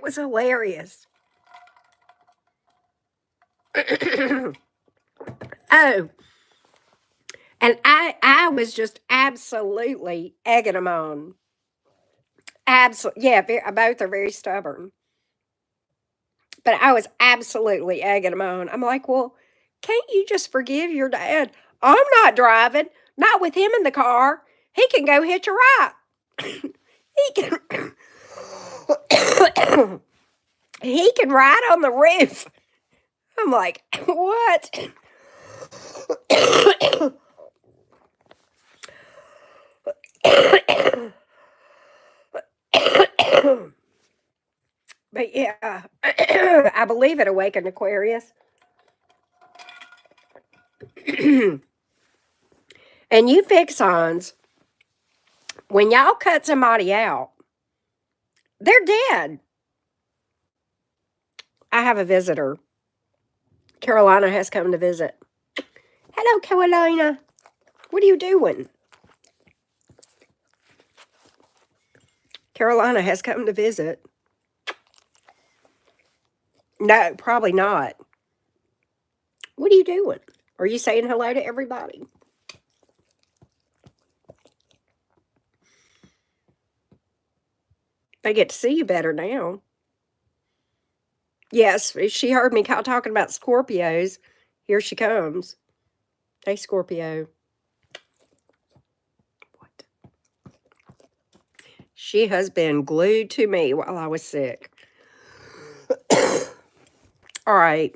was hilarious. Oh, and I was just absolutely egging them on. Absolutely, yeah. Both are very stubborn, but I was absolutely egging them on. I'm like, well, can't you just forgive your dad? I'm not driving, not with him in the car. He can go hitch a ride. he can he can ride on the roof. I'm like, what? But yeah, I believe it awakened Aquarius. And you fix ons, when y'all cut somebody out, they're dead. I have a visitor. Carolina has come to visit. Hello, Carolina. What are you doing? Carolina has come to visit. No, probably not. What are you doing? Are you saying hello to everybody? They get to see you better now. Yes, she heard me talking about Scorpios. Here she comes. Hey, Scorpio. What? She has been glued to me while I was sick. All right.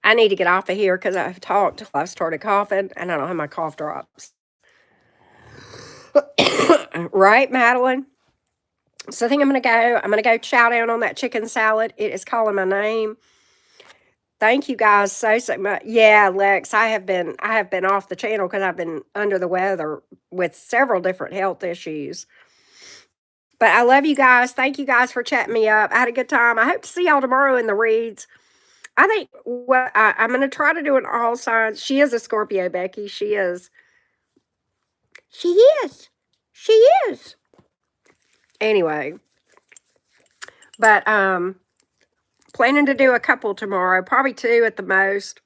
I need to get off of here because I've talked till I started coughing and I don't have my cough drops. Right, Madeline? So I think I'm going to go. I'm going to go chow down on that chicken salad. It is calling my name. Thank you guys so much. Yeah, Lex, I have been off the channel because I've been under the weather with several different health issues. But I love you guys. Thank you guys for chatting me up. I had a good time. I hope to see y'all tomorrow in the reads. I think what I'm going to try to do an all signs. She is a Scorpio, Becky. She is. She is. She is. Anyway, but planning to do a couple tomorrow, probably 2 at the most.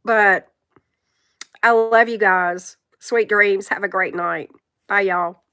But I love you guys. Sweet dreams. Have a great night. Bye, y'all.